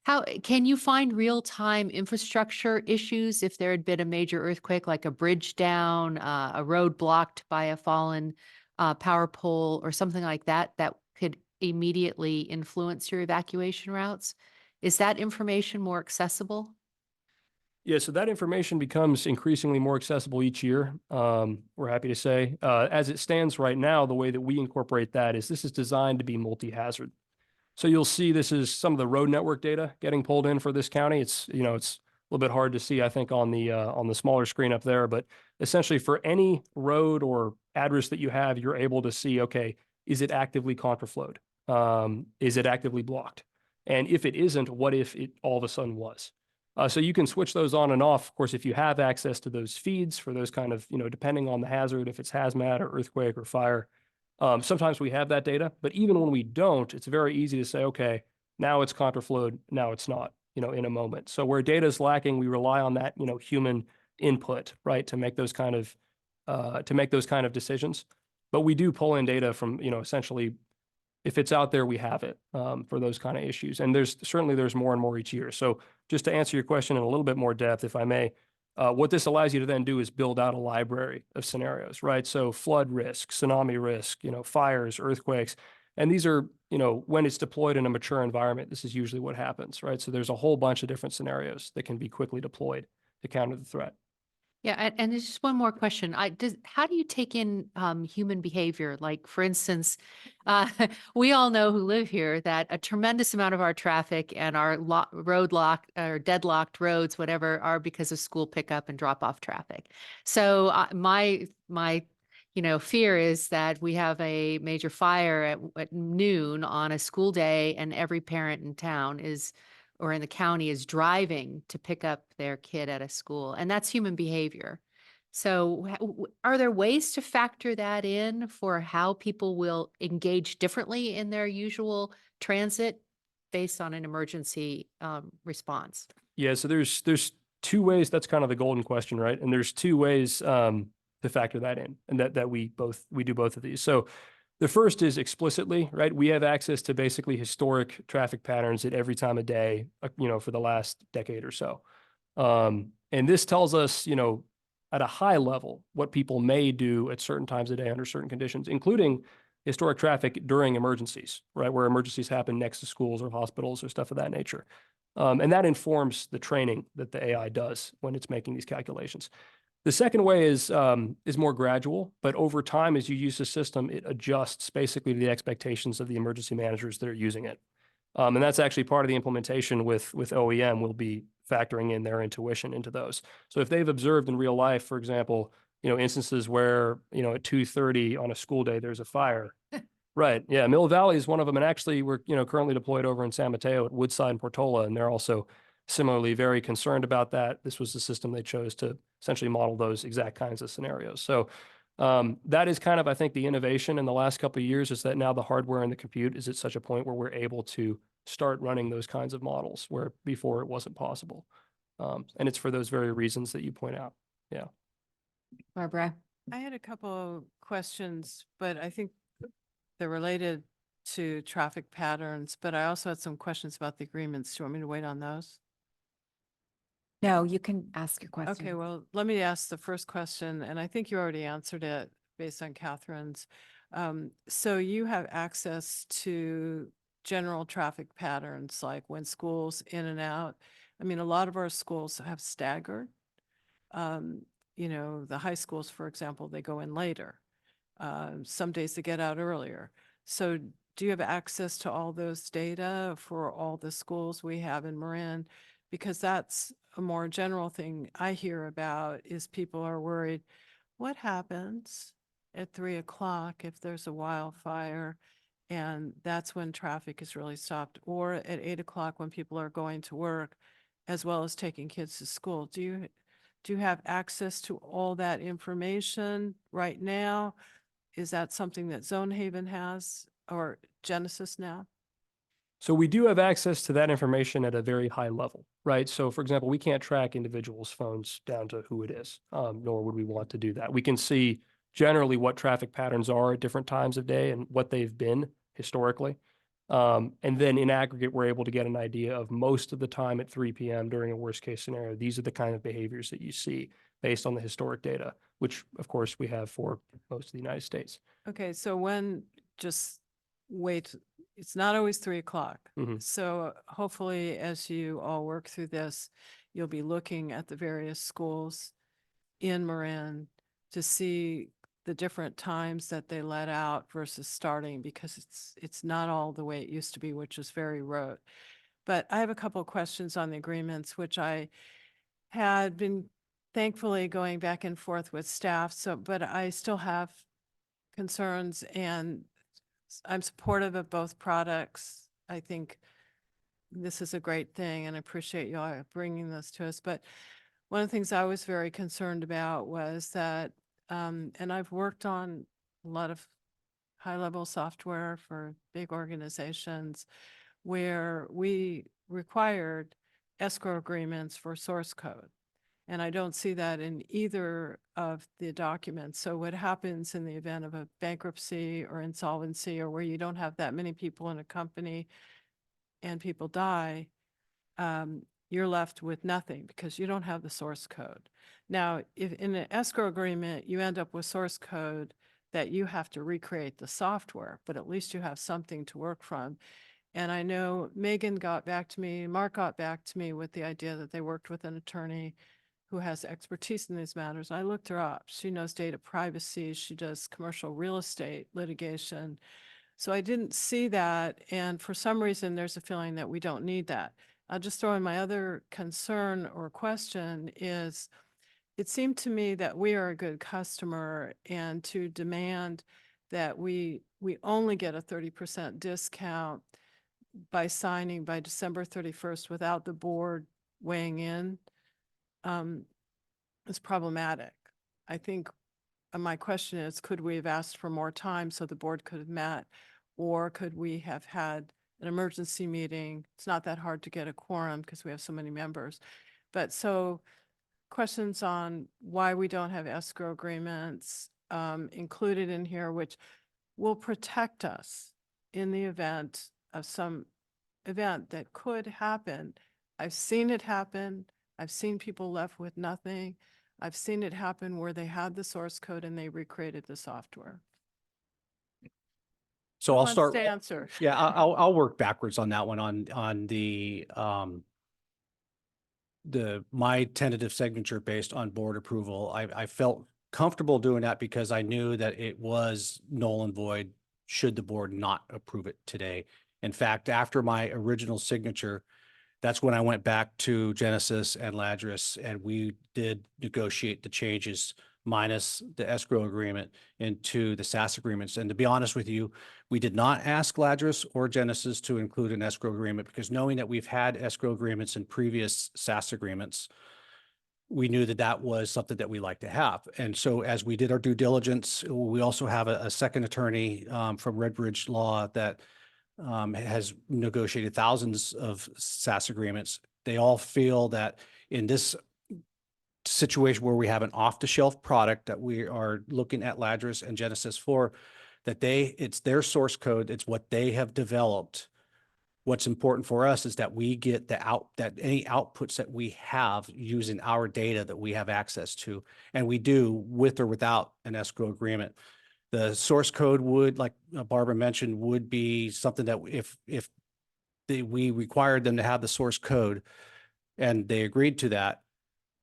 How can you find real-time infrastructure issues if there had been a major earthquake, like a bridge down, a road blocked by a fallen power pole or something like that, that could immediately influence your evacuation routes? Is that information more accessible? Yeah, so that information becomes increasingly more accessible each year. We're happy to say, as it stands right now, the way that we incorporate that is this is designed to be multi-hazard. So you'll see this is some of the road network data getting pulled in for this county. It's a little bit hard to see, I think, on the smaller screen up there, but essentially for any road or address that you have, you're able to see, okay, is it actively contraflowed? Is it actively blocked? And if it isn't, what if it all of a sudden was? So you can switch those on and off. Of course, if you have access to those feeds for those kind of, depending on the hazard, if it's hazmat or earthquake or fire, sometimes we have that data, but even when we don't, it's very easy to say, okay, now it's contraflowed, now it's not, in a moment. So where data is lacking, we rely on that, human input, right, to make those kind of decisions. But we do pull in data from, essentially, if it's out there, we have it for those kind of issues. And there's more and more each year. So just to answer your question in a little bit more depth, if I may, what this allows you to then do is build out a library of scenarios, right? So flood risk, tsunami risk, fires, earthquakes. And these are, when it's deployed in a mature environment, this is usually what happens, right? So there's a whole bunch of different scenarios that can be quickly deployed to counter the threat. Yeah, and there's just one more question. How do you take in human behavior? Like, for instance, we all know who live here that a tremendous amount of our traffic and our road lock or deadlocked roads, whatever, are because of school pickup and drop off traffic. So my fear is that we have a major fire at noon on a school day, and every parent in town or in the county is driving to pick up their kid at a school, and that's human behavior. So are there ways to factor that in for how people will engage differently in their usual transit based on an emergency response? Yeah, so there's two ways. That's kind of the golden question, right? And there's two ways to factor that in, and that we do both of these. So the first is explicitly, right? We have access to basically historic traffic patterns at every time of day, for the last decade or so. And this tells us, at a high level, what people may do at certain times of day under certain conditions, including historic traffic during emergencies, right? Where emergencies happen next to schools or hospitals or stuff of that nature. And that informs the training that the AI does when it's making these calculations. The second way is more gradual, but over time, as you use the system, it adjusts basically to the expectations of the emergency managers that are using it. And that's actually part of the implementation with OEM will be factoring in their intuition into those. So if they've observed in real life, for example, instances where, at 2:30 on a school day, there's a fire. Right. Yeah. Mill Valley is one of them. And actually we're, currently deployed over in San Mateo at Woodside and Portola, and they're also similarly very concerned about that. This was the system they chose to essentially model those exact kinds of scenarios. So that is kind of, I think, the innovation in the last couple of years, is that now the hardware and the compute is at such a point where we're able to start running those kinds of models where before it wasn't possible. And it's for those very reasons that you point out. Yeah. Barbara? I had a couple of questions, but I think they're related to traffic patterns, but I also had some questions about the agreements. Do you want me to wait on those? No, you can ask your question. Okay, well, let me ask the first question, and I think you already answered it based on Catherine's. So you have access to general traffic patterns, like when schools in and out. I mean, a lot of our schools have staggered. The high schools, for example, they go in later. Some days they get out earlier. So do you have access to all those data for all the schools we have in Marin? Because that's a more general thing I hear about, is people are worried, what happens at 3 o'clock if there's a wildfire? And that's when traffic is really stopped, or at 8 o'clock when people are going to work, as well as taking kids to school. Do you have access to all that information right now? Is that something that Zone Haven has, or Genesis now? So we do have access to that information at a very high level, right? So for example, we can't track individuals' phones down to who it is, nor would we want to do that. We can see generally what traffic patterns are at different times of day and what they've been historically. And then in aggregate, we're able to get an idea of most of the time at 3 p.m. during a worst case scenario. These are the kind of behaviors that you see based on the historic data, which of course we have for most of the United States. Okay, so just wait, it's not always 3 o'clock. Mhm. So hopefully, as you all work through this, you'll be looking at the various schools in Marin to see the different times that they let out versus starting, because it's not all the way it used to be, which is very rote. But I have a couple of questions on the agreements, which I had been thankfully going back and forth with staff. But I still have concerns, and I'm supportive of both products. I think this is a great thing, and I appreciate you all bringing this to us. But one of the things I was very concerned about was that, and I've worked on a lot of high-level software for big organizations where we required escrow agreements for source code. And I don't see that in either of the documents. So what happens in the event of a bankruptcy or insolvency, or where you don't have that many people in a company and people die, you're left with nothing because you don't have the source code. Now, if in an escrow agreement, you end up with source code that you have to recreate the software, but at least you have something to work from. And I know Megan got back to me, Mark got back to me with the idea that they worked with an attorney who has expertise in these matters. I looked her up. She knows data privacy. She does commercial real estate litigation. So I didn't see that. And for some reason, there's a feeling that we don't need that. I'll just throw in my other concern or question is, it seemed to me that we are a good customer, and to demand that we only get a 30% discount by signing by December 31st without the board weighing in is problematic. I think my question is, could we have asked for more time so the board could have met, or could we have had an emergency meeting? It's not that hard to get a quorum because we have so many members. But so questions on why we don't have escrow agreements included in here, which will protect us in the event of some event that could happen. I've seen it happen. I've seen people left with nothing. I've seen it happen where they had the source code and they recreated the software. So Who I'll wants start. to answer? Yeah, I'll work backwards on that one on my tentative signature based on board approval. I felt comfortable doing that because I knew that it was null and void should the board not approve it today. In fact, after my original signature, That's when I went back to Genesis and Ladris, and we did negotiate the changes minus the escrow agreement into the SaaS agreements. And to be honest with you, we did not ask Ladris or Genesis to include an escrow agreement because knowing that we've had escrow agreements in previous SaaS agreements, we knew that that was something that we like to have. And so as we did our due diligence, we also have a second attorney from Redbridge Law that has negotiated thousands of SaaS agreements. They all feel that in this situation where we have an off-the-shelf product that we are looking at Ladris and Genesis for, that it's their source code, it's what they have developed. What's important for us is that we get that any outputs that we have using our data that we have access to, and we do with or without an escrow agreement. The source code would, like Barbara mentioned, would be something that if we required them to have the source code and they agreed to that,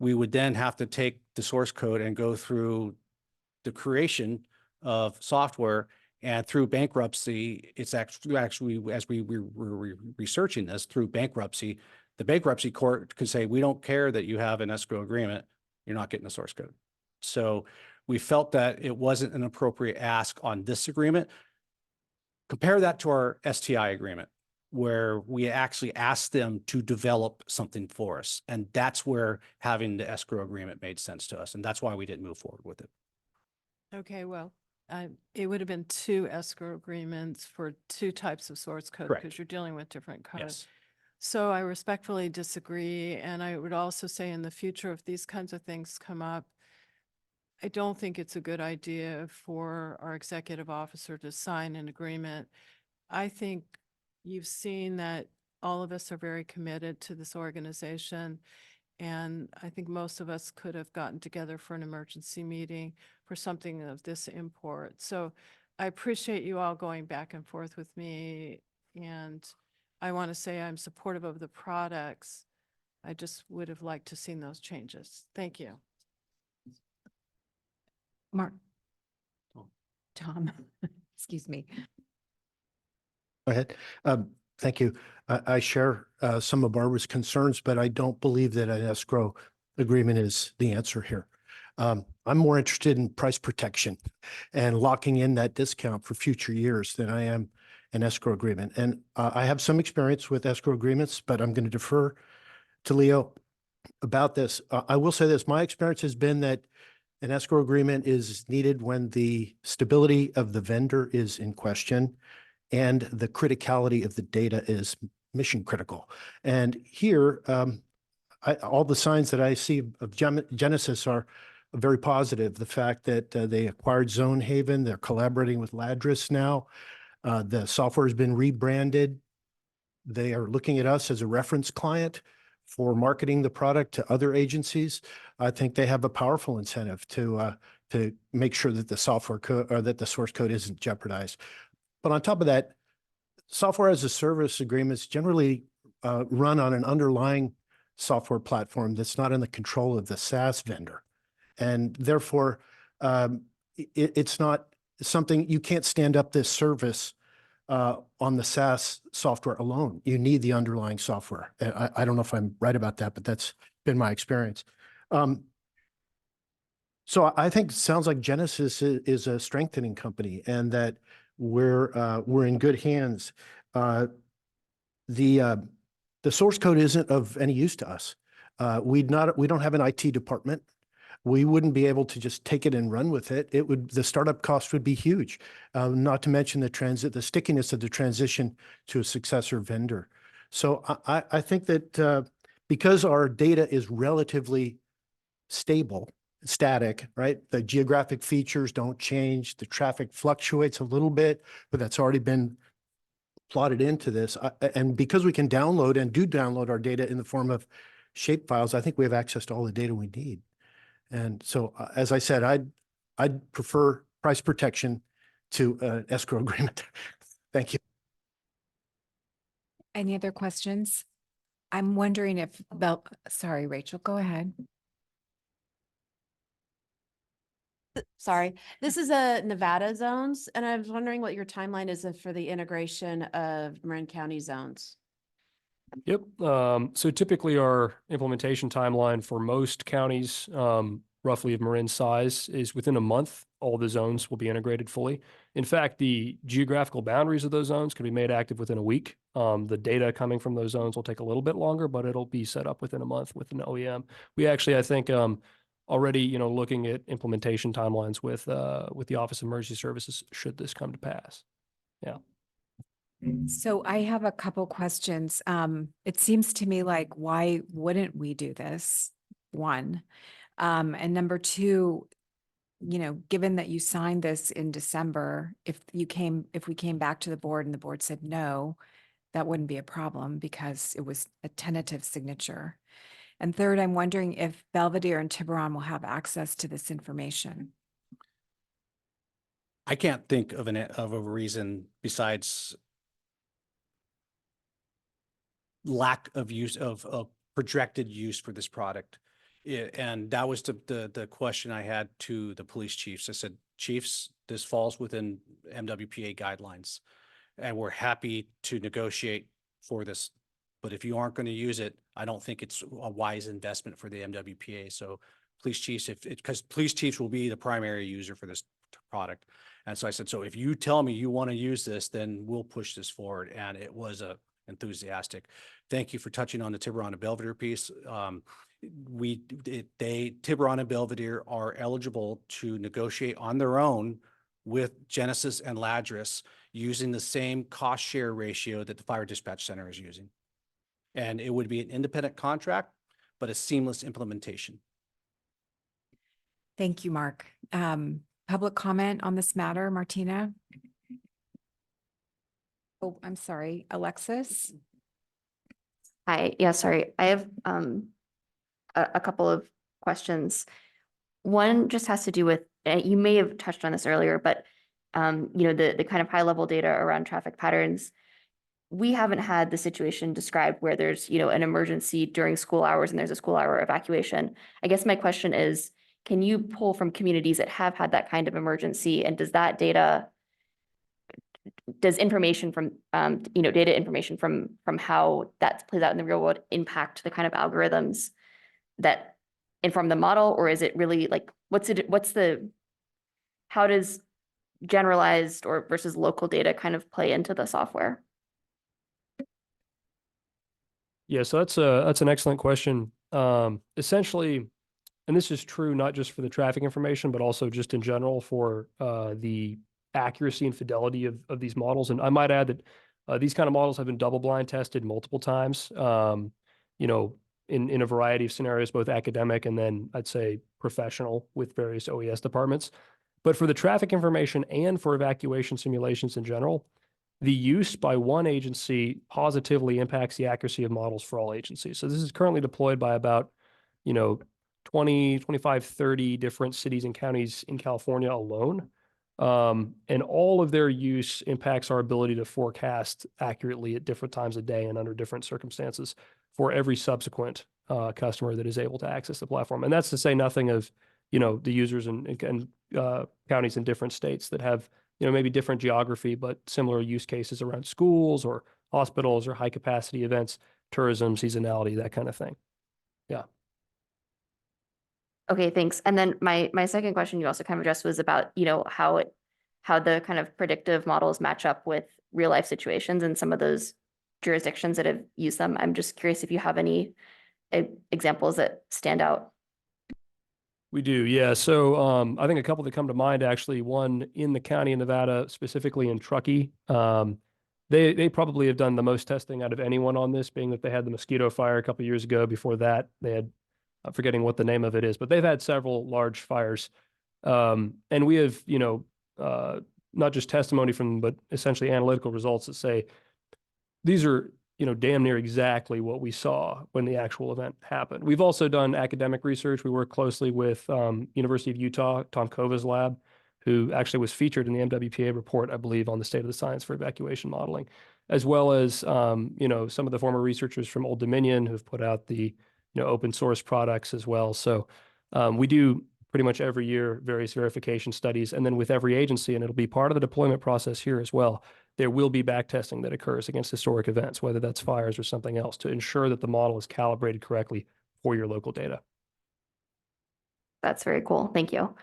we would then have to take the source code and go through the creation of software. And through bankruptcy, it's actually as we were researching this through bankruptcy, the bankruptcy court could say, we don't care that you have an escrow agreement, you're not getting the source code. So we felt that it wasn't an appropriate ask on this agreement. Compare that to our STI agreement, where we actually asked them to develop something for us. And that's where having the escrow agreement made sense to us. And that's why we didn't move forward with it. Okay, well, it would have been 2 escrow agreements for 2 types of source code Correct. because you're dealing with different codes. Yes. So I respectfully disagree. And I would also say in the future, if these kinds of things come up, I don't think it's a good idea for our executive officer to sign an agreement. I think you've seen that all of us are very committed to this organization. And I think most of us could have gotten together for an emergency meeting for something of this import. So I appreciate you all going back and forth with me. And I want to say I'm supportive of the products. I just would have liked to seen those changes. Thank you. Mark. Tom, excuse me. Go ahead. Thank you. I share some of Barbara's concerns, but I don't believe that an escrow agreement is the answer here. I'm more interested in price protection and locking in that discount for future years than I am an escrow agreement. And I have some experience with escrow agreements, but I'm going to defer to Leo about this. I will say this, my experience has been that an escrow agreement is needed when the stability of the vendor is in question and the criticality of the data is mission critical. And here, all the signs that I see of Genesis are very positive. The fact that they acquired Zonehaven, they're collaborating with Ladris now. The software has been rebranded. They are looking at us as a reference client for marketing the product to other agencies. I think they have a powerful incentive to make sure that the software code or that the source code isn't jeopardized. But on top of that, software as a service agreements generally run on an underlying software platform that's not in the control of the SaaS vendor. And therefore, it's not something you can't stand up this service on the SaaS software alone. You need the underlying software. I don't know if I'm right about that, but that's been my experience. So I think it sounds like Genesis is a strengthening company and that we're in good hands. The source code isn't of any use to us. We don't have an IT department. We wouldn't be able to just take it and run with it. The startup cost would be huge, not to mention the stickiness of the transition to a successor vendor. So I think that because our data is relatively static, right? The geographic features don't change. The traffic fluctuates a little bit, but that's already been plotted into this. And because we can download and do download our data in the form of shape files, I think we have access to all the data we need. And so, as I said, I'd prefer price protection to an escrow agreement. Thank you. Any other questions? I'm wondering if, sorry, Rachel, go ahead. Sorry, this is a Nevada zones, and I was wondering what your timeline is for the integration of Marin County zones. Yep. So typically our implementation timeline for most counties, roughly of Marin size, is within a month. All the zones will be integrated fully. In fact, the geographical boundaries of those zones can be made active within a week. The data coming from those zones will take a little bit longer, but it'll be set up within a month with an OEM. We actually, I think, already, looking at implementation timelines with the Office of Emergency Services should this come to pass. Yeah. So I have a couple questions. It seems to me like, why wouldn't we do this? One. And number two, given that you signed this in December, if we came back to the board and the board said no, that wouldn't be a problem because it was a tentative signature. And third, I'm wondering if Belvedere and Tiburon will have access to this information. I can't think of a reason besides lack of use of projected use for this product. And that was the question I had to the police chiefs. I said, chiefs, this falls within MWPA guidelines and we're happy to negotiate for this. But if you aren't going to use it, I don't think it's a wise investment for the MWPA. So police chiefs, because police chiefs will be the primary user for this product. And so I said, so if you tell me you want to use this, then we'll push this forward. And it was enthusiastic. Thank you for touching on the Tiburon and Belvedere piece. Tiburon and Belvedere are eligible to negotiate on their own with Genesis and Ladris using the same cost share ratio that the Fire Dispatch Center is using. And it would be an independent contract, but a seamless implementation. Thank you, Mark. Public comment on this matter, Martina? Oh, I'm sorry, Alexis? Hi, yeah, sorry. I have a couple of questions. One just has to do with, you may have touched on this earlier, but the kind of high level data around traffic patterns. We haven't had the situation described where there's, an emergency during school hours and there's a school hour evacuation. I guess my question is, can you pull from communities that have had that kind of emergency, and does that data, does information from, data information from how that plays out in the real world impact the kind of algorithms that inform the model? Or is it really like, how does generalized or versus local data kind of play into the software? Yeah, so that's an excellent question. Essentially, and this is true not just for the traffic information, but also just in general for the accuracy and fidelity of these models. And I might add that these kind of models have been double blind tested multiple times, in a variety of scenarios, both academic and then I'd say professional with various OES departments. But for the traffic information and for evacuation simulations in general, the use by one agency positively impacts the accuracy of models for all agencies. So this is currently deployed by about, 20, 25, 30 different cities and counties in California alone. And all of their use impacts our ability to forecast accurately at different times of day and under different circumstances for every subsequent customer that is able to access the platform. And that's to say nothing of, the users and counties in different states that have, maybe different geography, but similar use cases around schools or hospitals or high capacity events, tourism, seasonality, that kind of thing. Yeah. Okay, thanks. And then my second question you also kind of addressed was about, how the kind of predictive models match up with real life situations and some of those jurisdictions that have used them. I'm just curious if you have any examples that stand out. We do, yeah. So I think a couple that come to mind, actually, one in the county of Nevada, specifically in Truckee. They probably have done the most testing out of anyone on this, being that they had the mosquito fire a couple of years ago. Before that, they had, I'm forgetting what the name of it is, but they've had several large fires. And we have, not just testimony from, but essentially analytical results that say these are, damn near exactly what we saw when the actual event happened. We've also done academic research. We work closely with University of Utah, Tom Kova's lab, who actually was featured in the MWPA report, I believe, on the state of the science for evacuation modeling, as well as, some of the former researchers from Old Dominion who've put out the, open source products as well. So we do pretty much every year various verification studies, and then with every agency, and it'll be part of the deployment process here as well. there will be back testing that occurs against historic events, whether that's fires or something else, to ensure that the model is calibrated correctly for your local data. That's very cool. Thank you.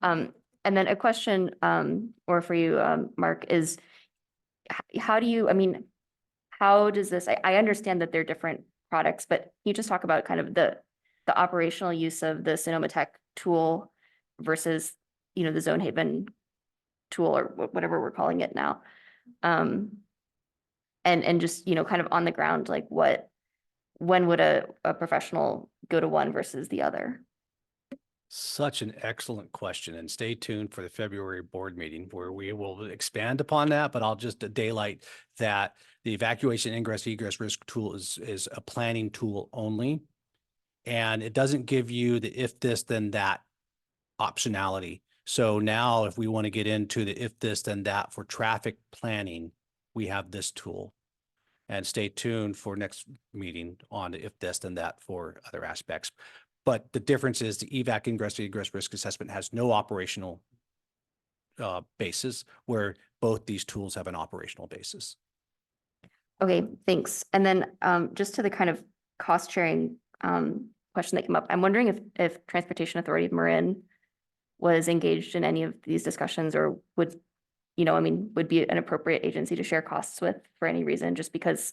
And then a question, or for you, Mark, is how do you, I mean, how does this, I understand that they're different products, but can you just talk about kind of the operational use of the Sonoma Tech tool versus, you know, the Zone Haven tool or whatever we're calling it now? And just, you know, kind of on the ground, like when would a professional go to one versus the other? Such an excellent question, and stay tuned for the February board meeting where we will expand upon that, but I'll just daylight that the evacuation ingress egress risk tool is a planning tool only. And it doesn't give you the if this then that optionality. So now if we want to get into the if this then that for traffic planning, we have this tool. And stay tuned for next meeting on the if this then that for other aspects. But the difference is the evac ingress egress risk assessment has no operational basis, where both these tools have an operational basis. Okay, thanks. And then just to the kind of cost sharing question that came up, I'm wondering if Transportation Authority of Marin was engaged in any of these discussions, or would, you know, I mean, would be an appropriate agency to share costs with for any reason, just because,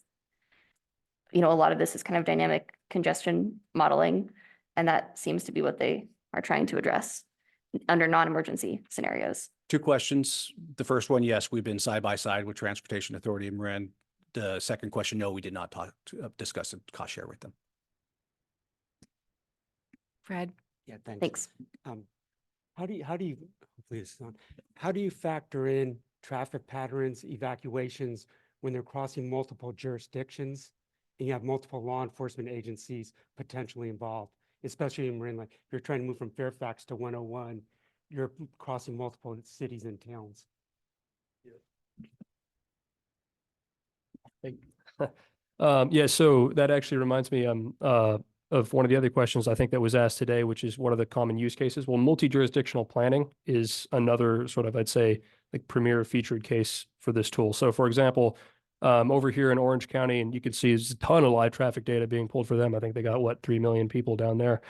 you know, a lot of this is kind of dynamic congestion modeling, and that seems to be what they are trying to address under non-emergency scenarios. Two questions. The first one, yes, we've been side by side with Transportation Authority of Marin. The second question, no, we did not discuss a cost share with them. Fred? Yeah, thanks. Thanks. How do you, hopefully this is on, how do you factor in traffic patterns, evacuations when they're crossing multiple jurisdictions and you have multiple law enforcement agencies potentially involved, especially in Marin? Like if you're trying to move from Fairfax to 101, you're crossing multiple cities and towns. Yeah, so that actually reminds me of one of the other questions I think that was asked today, which is what are the common use cases? Well, multi-jurisdictional planning is another sort of, I'd say, like premier featured case for this tool. So for example, over here in Orange County, and you can see there's a ton of live traffic data being pulled for them. I think they got, what, 3 million people down there.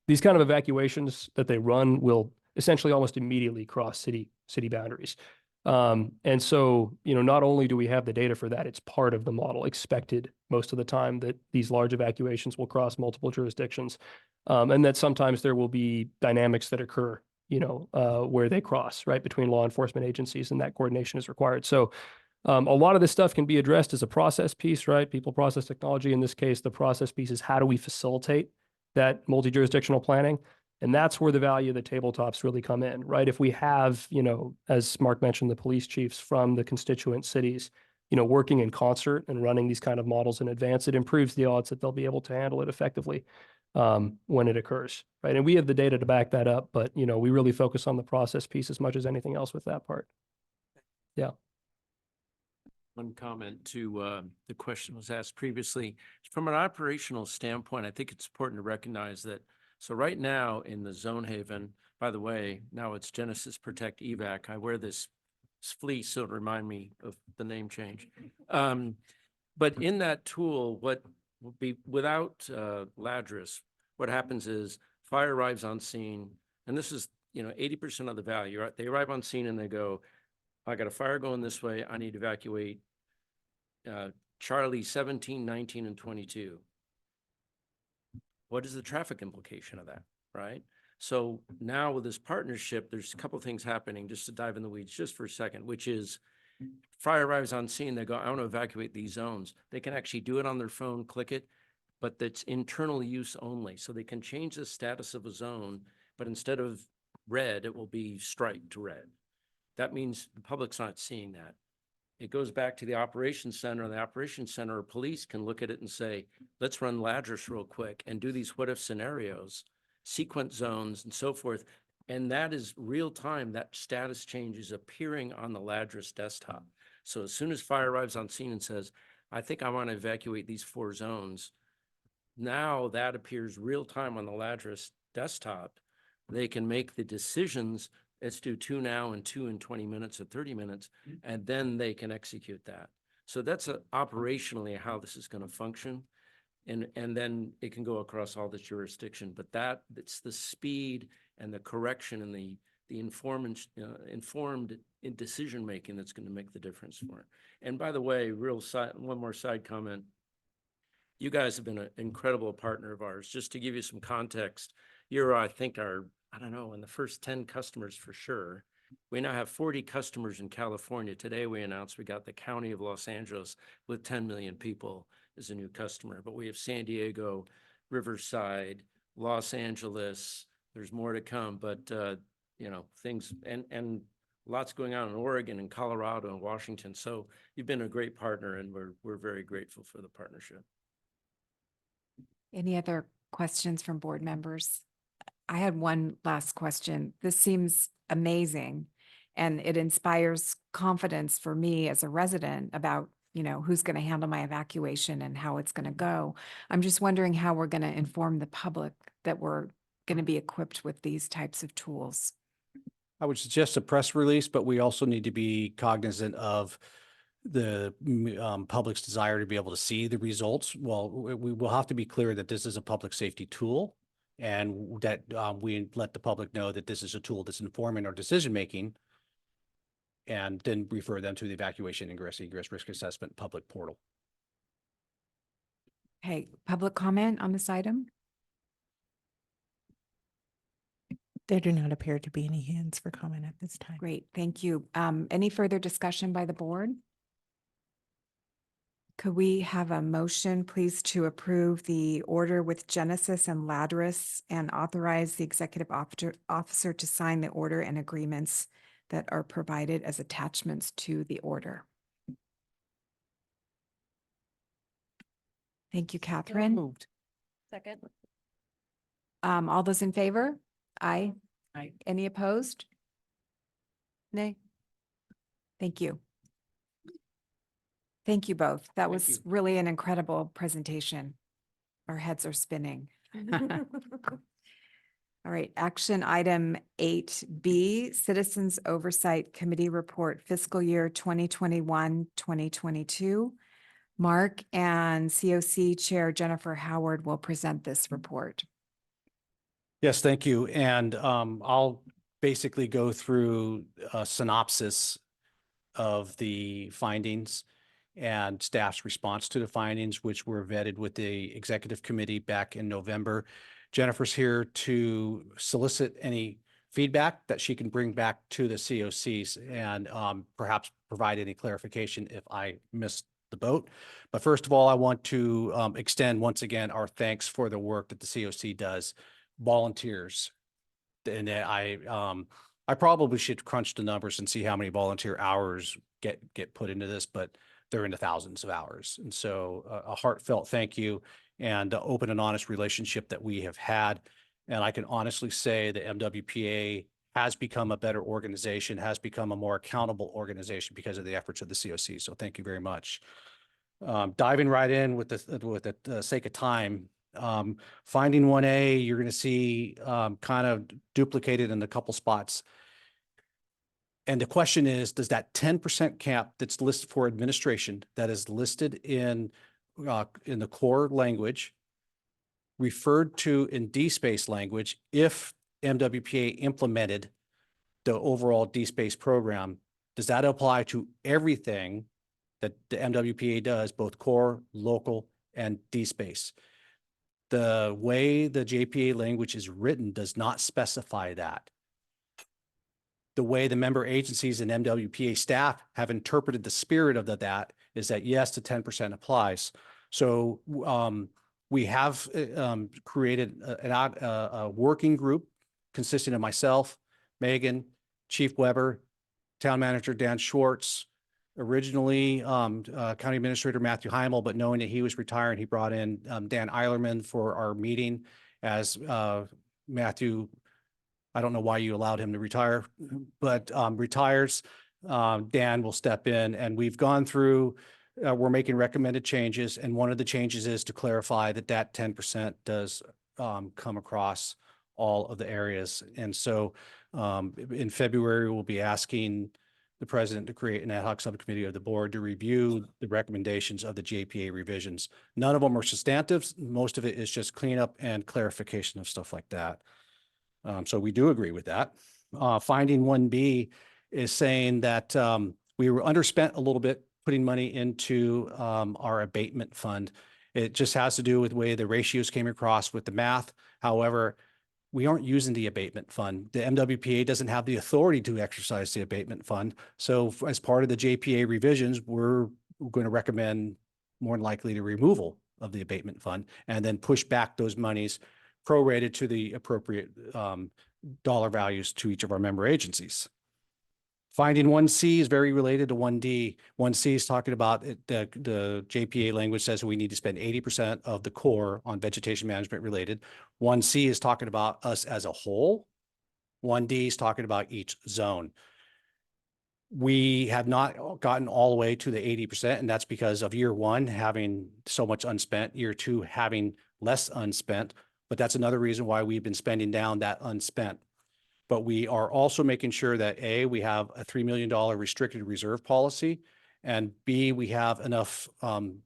These kind of evacuations that they run will essentially almost immediately cross city boundaries. And so, you know, not only do we have the data for that, it's part of the model expected most of the time that these large evacuations will cross multiple jurisdictions. And that sometimes there will be dynamics that occur, you know, where they cross, right, between law enforcement agencies, and that coordination is required. So a lot of this stuff can be addressed as a process piece, right? People, process, technology. In this case, the process piece is how do we facilitate that multi-jurisdictional planning? And that's where the value of the tabletops really come in, right? If we have, you know, as Mark mentioned, the police chiefs from the constituent cities, you know, working in concert and running these kind of models in advance, it improves the odds that they'll be able to handle it effectively when it occurs, right? And we have the data to back that up, but, you know, we really focus on the process piece as much as anything else with that part. Yeah. One comment to the question was asked previously. From an operational standpoint, I think it's important to recognize that. So right now in the Zone Haven, by the way, now it's Genesis Protect EVAC. I wear this fleece, so it'll remind me of the name change. But in that tool, what will be without Ladris, what happens is fire arrives on scene, and this is, you know, 80% of the value, right? They arrive on scene and they go, I got a fire going this way. I need to evacuate Charlie 17, 19, and 22. What is the traffic implication of that, right? So now with this partnership, there's a couple of things happening, just to dive in the weeds just for a second, which is fire arrives on scene. They go, I want to evacuate these zones. They can actually do it on their phone, click it, but that's internal use only. So they can change the status of a zone, but instead of red, it will be striped to red. That means the public's not seeing that. It goes back to the operations center, and the operations center or police can look at it and say, let's run Ladris real quick and do these what if scenarios, sequence zones and so forth. And that is real time. That status change is appearing on the Ladris desktop. So as soon as fire arrives on scene and says, I think I want to evacuate these 4 zones, now that appears real time on the Ladris desktop. They can make the decisions let's do 2 now and 2 in 20 minutes or 30 minutes, and then they can execute that. So that's operationally how this is going to function. And then it can go across all the jurisdiction, but it's the speed and the correction and the informed in decision-making that's going to make the difference for it. And by the way, one more side comment. You guys have been an incredible partner of ours. Just to give you some context, I think, I don't know, in the first 10 customers for sure. We now have 40 customers in California. Today, we announced we got the County of Los Angeles with 10 million people as a new customer, but we have San Diego, Riverside, Los Angeles. There's more to come, but things and lots going on in Oregon and Colorado and Washington. So you've been a great partner, and we're very grateful for the partnership. Any other questions from board members? I had one last question. This seems amazing, and it inspires confidence for me as a resident about, who's going to handle my evacuation and how it's going to go. I'm just wondering how we're going to inform the public that we're going to be equipped with these types of tools. I would suggest a press release, but we also need to be cognizant of the public's desire to be able to see the results. Well, we will have to be clear that this is a public safety tool, and that we let the public know that this is a tool that's informing our decision-making, and then refer them to the evacuation egress risk assessment public portal. Okay, public comment on this item? There do not appear to be any hands for comment at this time. Great, thank you. Any further discussion by the board? Could we have a motion, please, to approve the order with Genesis and Ladris and authorize the executive officer to sign the order and agreements that are provided as attachments to the order? Thank you, Catherine. Moved. Second. All those in favor? Aye. Aye. Any opposed? Nay. Thank you. Thank you both. That was you. really an incredible presentation. Our heads are spinning. All right, action item 8B, Citizens Oversight Committee Report Fiscal Year 2021-2022. Mark and COC Chair Jennifer Howard will present this report. Yes, thank you. And I'll basically go through a synopsis of the findings and staff's response to the findings, which were vetted with the executive committee back in November. Jennifer's here to solicit any feedback that she can bring back to the COCs and perhaps provide any clarification if I missed the boat. But first of all, I want to extend once again our thanks for the work that the COC does. Volunteers. And I probably should crunch the numbers and see how many volunteer hours get put into this, but they're into thousands of hours. And so a heartfelt thank you and the open and honest relationship that we have had. And I can honestly say the MWPA has become a better organization, has become a more accountable organization because of the efforts of the COC. So thank you very much. Diving right in with the sake of time, finding 1A, you're going to see kind of duplicated in a couple spots. And the question is, does that 10% cap that's listed for administration, that is listed in the core language, referred to in DSpace language, if MWPA implemented the overall DSpace program, does that apply to everything that the MWPA does, both core, local, and DSpace? The way the JPA language is written does not specify that. The way the member agencies and MWPA staff have interpreted the spirit of that is that yes, the 10% applies. So we have created a working group consisting of myself, Megan, Chief Weber, Town Manager Dan Schwartz, originally County Administrator Matthew Heimel, but knowing that he was retiring, he brought in Dan Eilerman for our meeting as Matthew, I don't know why you allowed him to retire, but retires. Dan will step in, and we've gone through, we're making recommended changes. And one of the changes is to clarify that 10% does come across all of the areas. And so In February, we'll be asking the president to create an ad hoc subcommittee of the board to review the recommendations of the JPA revisions. None of them are substantives. Most of it is just cleanup and clarification of stuff like that. So we do agree with that. Finding 1B is saying that we were underspent a little bit putting money into our abatement fund. It just has to do with the way the ratios came across with the math. However, we aren't using the abatement fund. The MWPA doesn't have the authority to exercise the abatement fund. So as part of the JPA revisions, we're going to recommend more than likely the removal of the abatement fund and then push back those monies prorated to the appropriate dollar values to each of our member agencies. Finding 1C is very related to 1D. 1C is talking about it, the JPA language says we need to spend 80% of the core on vegetation management related. 1C is talking about us as a whole. 1D is talking about each zone. We have not gotten all the way to the 80%, and that's because of year one having so much unspent, year two having less unspent. But that's another reason why we've been spending down that unspent. But we are also making sure that A, we have a $3 million restricted reserve policy, and B, we have enough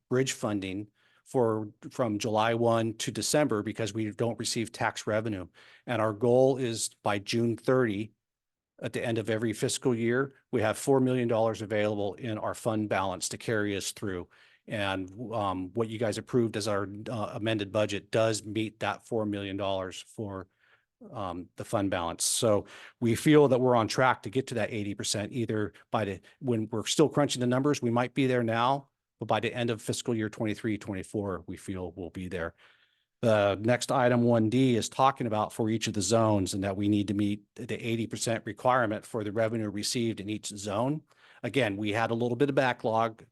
bridge funding from July 1 to December because we don't receive tax revenue. And our goal is by June 30, at the end of every fiscal year, we have $4 million available in our fund balance to carry us through. And what you guys approved as our amended budget does meet that $4 million for the fund balance. So we feel that we're on track to get to that 80%, either when we're still crunching the numbers, we might be there now, but by the end of fiscal year 23-24, we feel we'll be there. The next item 1D is talking about for each of the zones and that we need to meet the 80% requirement for the revenue received in each zone. Again, we had a little bit of backlog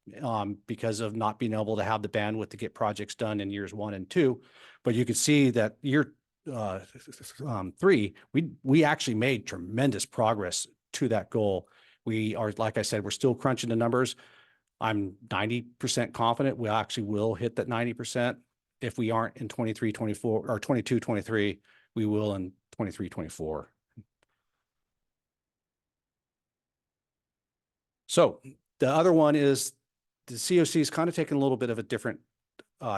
because of not being able to have the bandwidth to get projects done in years 1 and 2. But you could see that year 3, we actually made tremendous progress to that goal. We are, like I said, we're still crunching the numbers. I'm 90% confident we actually will hit that 90%. If we aren't in 23-24 or 22-23, we will in 23-24. So the other one is the COC is kind of taking a little bit of a different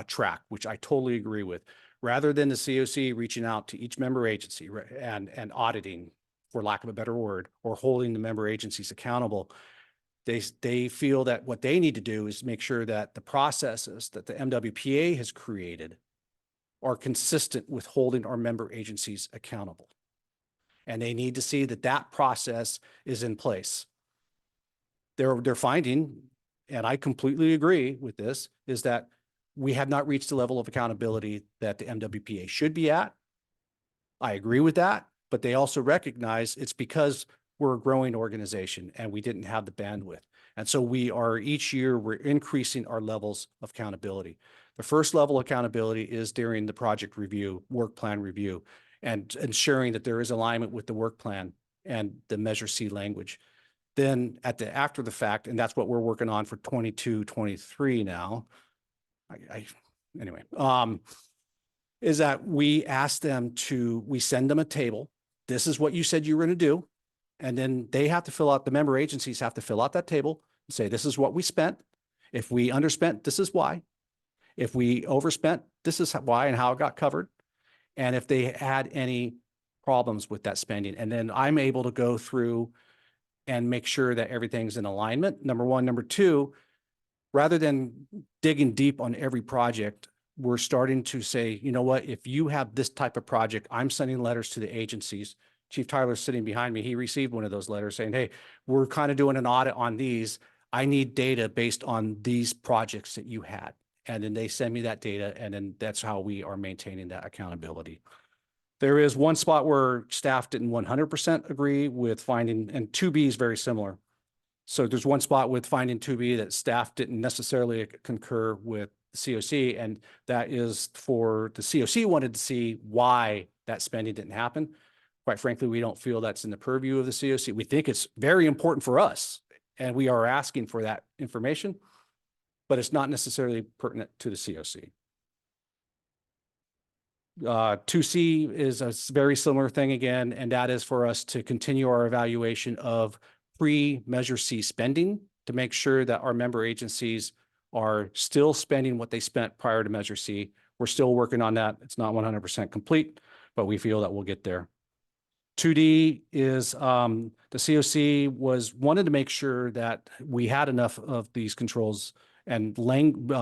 track, which I totally agree with. Rather than the COC reaching out to each member agency and auditing, for lack of a better word, or holding the member agencies accountable, they feel that what they need to do is make sure that the processes that the MWPA has created are consistent with holding our member agencies accountable. And they need to see that that process is in place. They're finding, and I completely agree with this, is that we have not reached the level of accountability that the MWPA should be at. I agree with that, but they also recognize it's because we're a growing organization and we didn't have the bandwidth. And so each year we're increasing our levels of accountability. The first level of accountability is during the project review, work plan review, and ensuring that there is alignment with the work plan and the Measure C language. Then after the fact, and that's what we're working on for 22-23 now. Anyway, is that we send them a table. This is what you said you were going to do. And then the member agencies have to fill out that table and say, this is what we spent. If we underspent, this is why. If we overspent, this is why and how it got covered. And if they had any problems with that spending. And then I'm able to go through and make sure that everything's in alignment. Number one. Number two, rather than digging deep on every project, we're starting to say, you know what, if you have this type of project, I'm sending letters to the agencies. Chief Tyler's sitting behind me. He received one of those letters saying, hey, we're kind of doing an audit on these. I need data based on these projects that you had. And then they send me that data. And then that's how we are maintaining that accountability. There is one spot where staff didn't 100% agree with finding, and 2B is very similar. So there's one spot with finding 2B that staff didn't necessarily concur with the COC, and that is for the COC wanted to see why that spending didn't happen. Quite frankly, we don't feel that's in the purview of the COC. We think it's very important for us, and we are asking for that information, but it's not necessarily pertinent to the COC. 2C is a very similar thing again, and that is for us to continue our evaluation of pre-Measure C spending to make sure that our member agencies are still spending what they spent prior to Measure C. We're still working on that. It's not 100% complete, but we feel that we'll get there. 2D is the COC wanted to make sure that we had enough of these controls and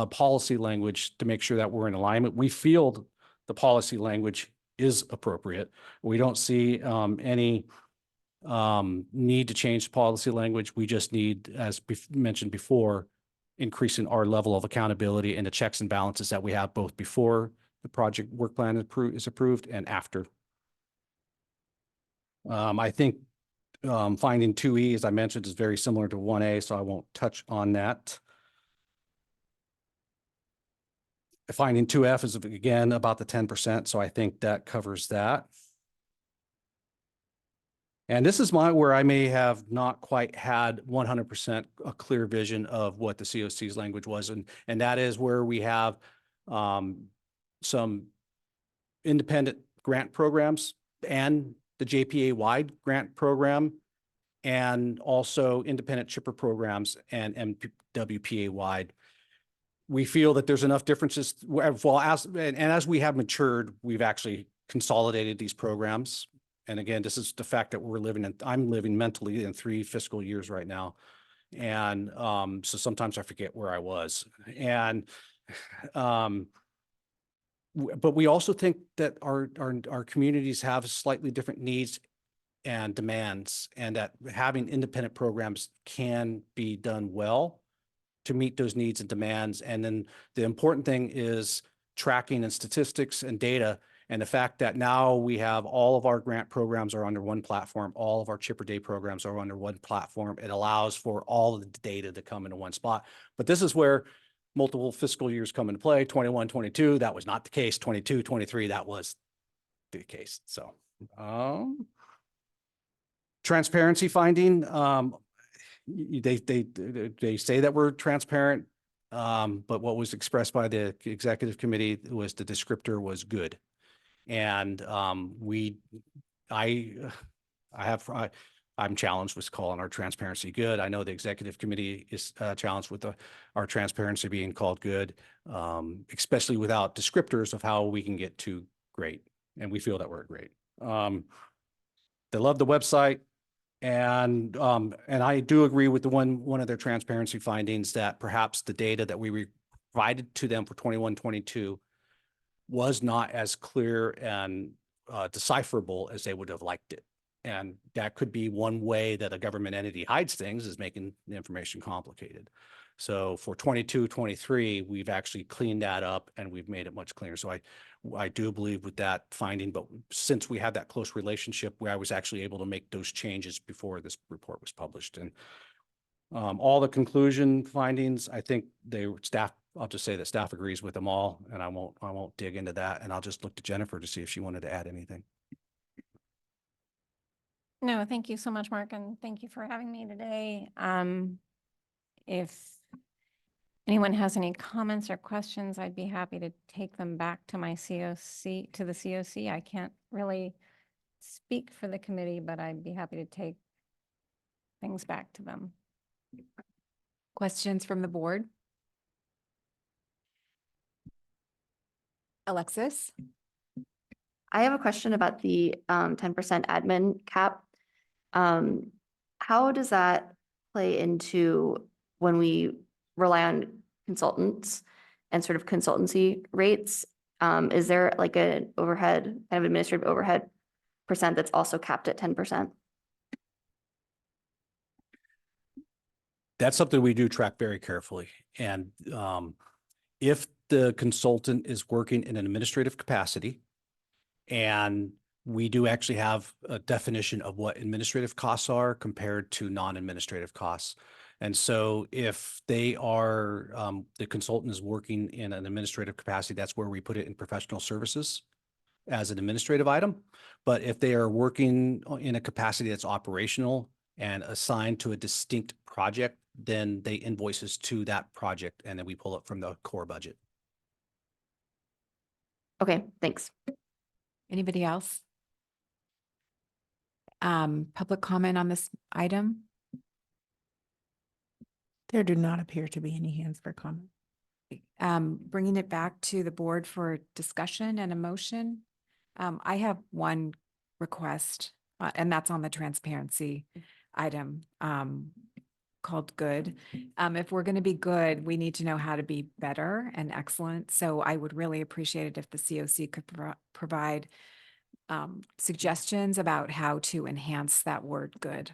policy language to make sure that we're in alignment. We feel the policy language is appropriate. We don't see any need to change policy language. We just need, as mentioned before, increasing our level of accountability and the checks and balances that we have both before the project work plan is approved and after. I think finding 2E, as I mentioned, is very similar to 1A, so I won't touch on that. Finding 2F is again about the 10%, so I think that covers that. And this is where I may have not quite had 100% a clear vision of what the COC's language was, and that is where we have some independent grant programs and the JPA-wide grant program, and also independent chipper programs and MWPA-wide. We feel that there's enough differences. Well, as we have matured, we've actually consolidated these programs. And again, this is the fact that I'm living mentally in 3 fiscal years right now. And so sometimes I forget where I was. And but we also think that our communities have slightly different needs and demands, and that having independent programs can be done well to meet those needs and demands. And then the important thing is tracking and statistics and data, and the fact that now we have all of our grant programs are under one platform, all of our Chipper Day programs are under one platform. It allows for all of the data to come into one spot. But this is where multiple fiscal years come into play. 21, 22, that was not the case. 22, 23, that was the case. So transparency finding, they say that we're transparent, but what was expressed by the executive committee was the descriptor was good. And I'm challenged with calling our transparency good. I know the executive committee is challenged with our transparency being called good, especially without descriptors of how we can get to great. And we feel that we're great. They love the website. And I do agree with one of their transparency findings that perhaps the data that we provided to them for 21, 22 was not as clear and decipherable as they would have liked it. And that could be one way that a government entity hides things, is making the information complicated. So for 22, 23, we've actually cleaned that up and we've made it much clearer. So I do believe with that finding, but since we had that close relationship where I was actually able to make those changes before this report was published. And all the conclusion findings, I think I'll just say that staff agrees with them all, and I won't dig into that. And I'll just look to Jennifer to see if she wanted to add anything. No, thank you so much, Mark, and thank you for having me today. If anyone has any comments or questions, I'd be happy to take them back to my COC, to the COC. I can't really speak for the committee, but I'd be happy to take things back to them. Questions from the board? Alexis? I have a question about the 10% admin cap. How does that play into when we rely on consultants and sort of consultancy rates? Is there like an overhead, kind of administrative overhead percent that's also capped at 10%? That's something we do track very carefully. And if the consultant is working in an administrative capacity, and we do actually have a definition of what administrative costs are compared to non-administrative costs. And so if they are, the consultant is working in an administrative capacity, that's where we put it in professional services as an administrative item. But if they are working in a capacity that's operational and assigned to a distinct project, then they invoices to that project, and then we pull it from the core budget. Okay, thanks. Anybody else? Public comment on this item? There do not appear to be any hands for comment. Bringing it back to the board for discussion and a motion. I have one request, and that's on the transparency item, called good. If we're going to be good, we need to know how to be better and excellent. So I would really appreciate it if the COC could provide suggestions about how to enhance that word good.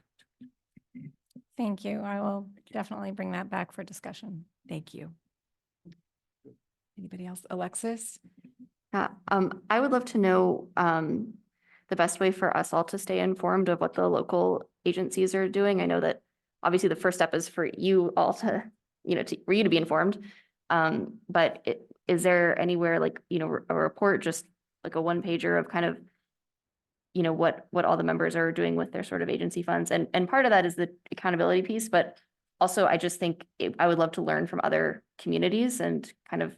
Thank you. I will definitely bring that back for discussion. Thank you. Anybody else? Alexis? I would love to know the best way for us all to stay informed of what the local agencies are doing. I know that obviously the first step is for you all to, for you to be informed. But is there anywhere like, a report, just like a one pager of kind of, what all the members are doing with their sort of agency funds? And part of that is the accountability piece, but also I just think I would love to learn from other communities and kind of,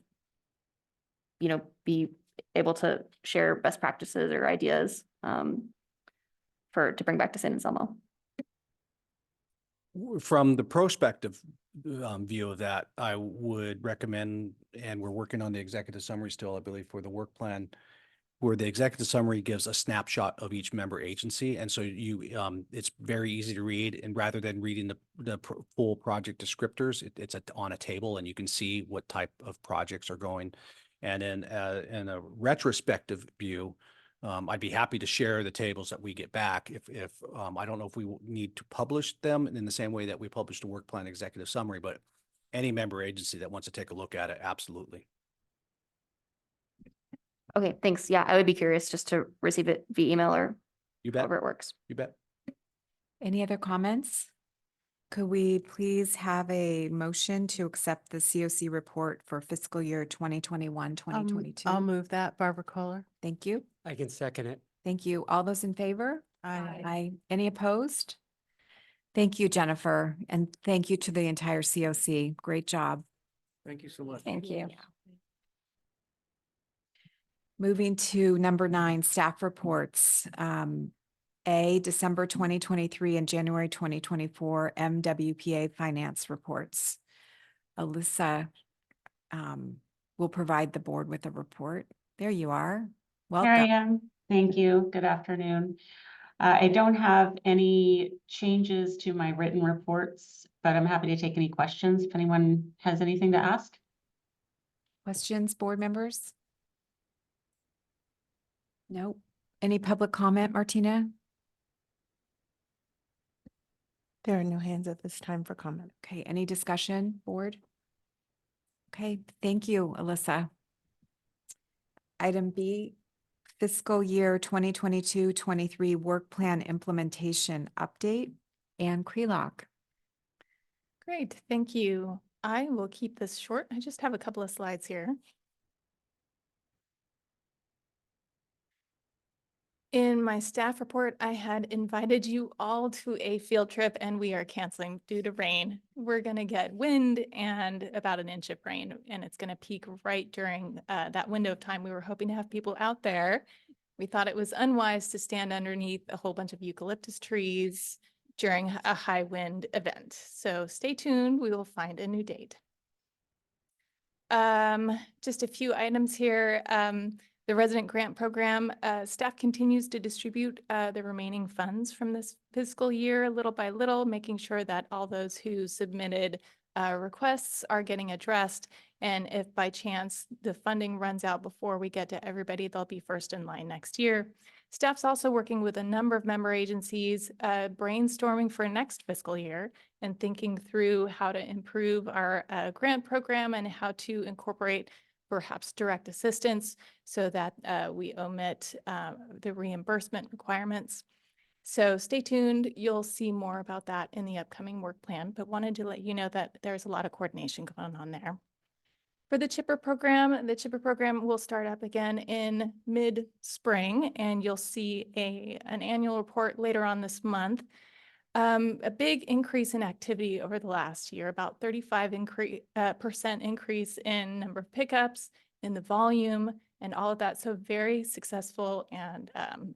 be able to share best practices or ideas to bring back to San Anselmo. From the prospective view of that, I would recommend, and we're working on the executive summary still, I believe, for the work plan, where the executive summary gives a snapshot of each member agency. And so it's very easy to read, and rather than reading the full project descriptors, it's on a table and you can see what type of projects are going. And in a retrospective view, I'd be happy to share the tables that we get back. If I don't know if we will need to publish them in the same way that we published the work plan executive summary, but any member agency that wants to take a look at it, absolutely. Okay, thanks. Yeah, I would be curious just to receive it via email or You bet. however it works. You bet. Any other comments? Could we please have a motion to accept the COC report for fiscal year 2021, 2022? I'll move that, Barbara Kohler. Thank you. I can second it. Thank you. All those in favor? Aye. Aye. Any opposed? Thank you, Jennifer, and thank you to the entire COC. Great job. Thank you so much. Thank you. Moving to number 9, staff reports. December 2023 and January 2024 MWPA finance reports. Alyssa will provide the board with a report. There you are. Welcome. Here I am. Thank you. Good afternoon. I don't have any changes to my written reports, but I'm happy to take any questions if anyone has anything to ask. Questions, board members? No. Any public comment, Martina? There are no hands at this time for comment. Okay, any discussion, board? Okay, thank you, Alyssa. Item B, fiscal year 2022-23 work plan implementation update. Ann Krelock. Great, thank you. I will keep this short. I just have a couple of slides here. In my staff report, I had invited you all to a field trip and we are canceling due to rain. We're going to get wind and about an inch of rain, and it's going to peak right during that window of time. We were hoping to have people out there. We thought it was unwise to stand underneath a whole bunch of eucalyptus trees during a high wind event. So stay tuned. We will find a new date. Just a few items here. The resident grant program, staff continues to distribute the remaining funds from this fiscal year little by little, making sure that all those who submitted requests are getting addressed. And if by chance the funding runs out before we get to everybody, they'll be first in line next year. Staff's also working with a number of member agencies, brainstorming for next fiscal year and thinking through how to improve our grant program and how to incorporate perhaps direct assistance so that we omit the reimbursement requirements. So stay tuned. You'll see more about that in the upcoming work plan, but wanted to let you know that there's a lot of coordination going on there. For the CHIPPR program will start up again in mid-spring, and you'll see an annual report later on this month. A big increase in activity over the last year, about 35% increase in number of pickups, in the volume, and all of that. So very successful and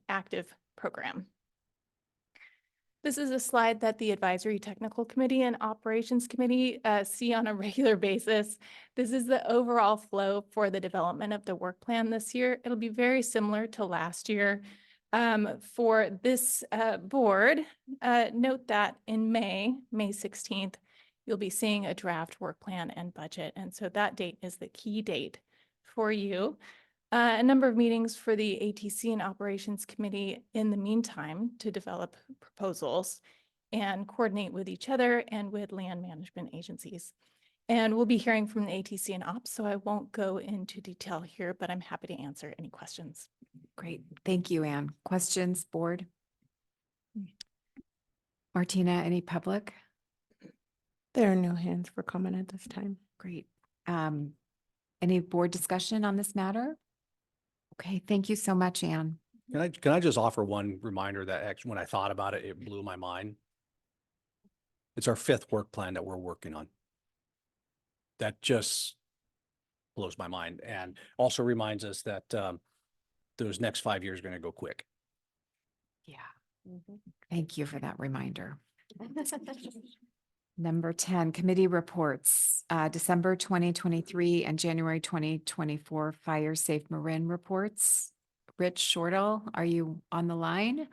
active program. This is a slide that the Advisory Technical Committee and Operations Committee see on a regular basis. This is the overall flow for the development of the work plan this year. It'll be very similar to last year. For this board, note that in May 16th, you'll be seeing a draft work plan and budget. And so that date is the key date for you. A number of meetings for the ATC and Operations Committee in the meantime to develop proposals and coordinate with each other and with land management agencies. And we'll be hearing from the ATC and Ops, so I won't go into detail here, but I'm happy to answer any questions. Great. Thank you, Anne. Questions, board? Martina, any public? There are no hands for comment at this time. Great. Any board discussion on this matter? Okay, thank you so much, Anne. Can I just offer one reminder that actually, when I thought about it, it blew my mind. It's our 5th work plan that we're working on. That just blows my mind, and also reminds us that those next 5 years are going to go quick. Yeah. Thank you for that reminder. Number 10, committee reports, December 2023 and January 2024 Fire Safe Marin reports. Rich Shortall, are you on the line?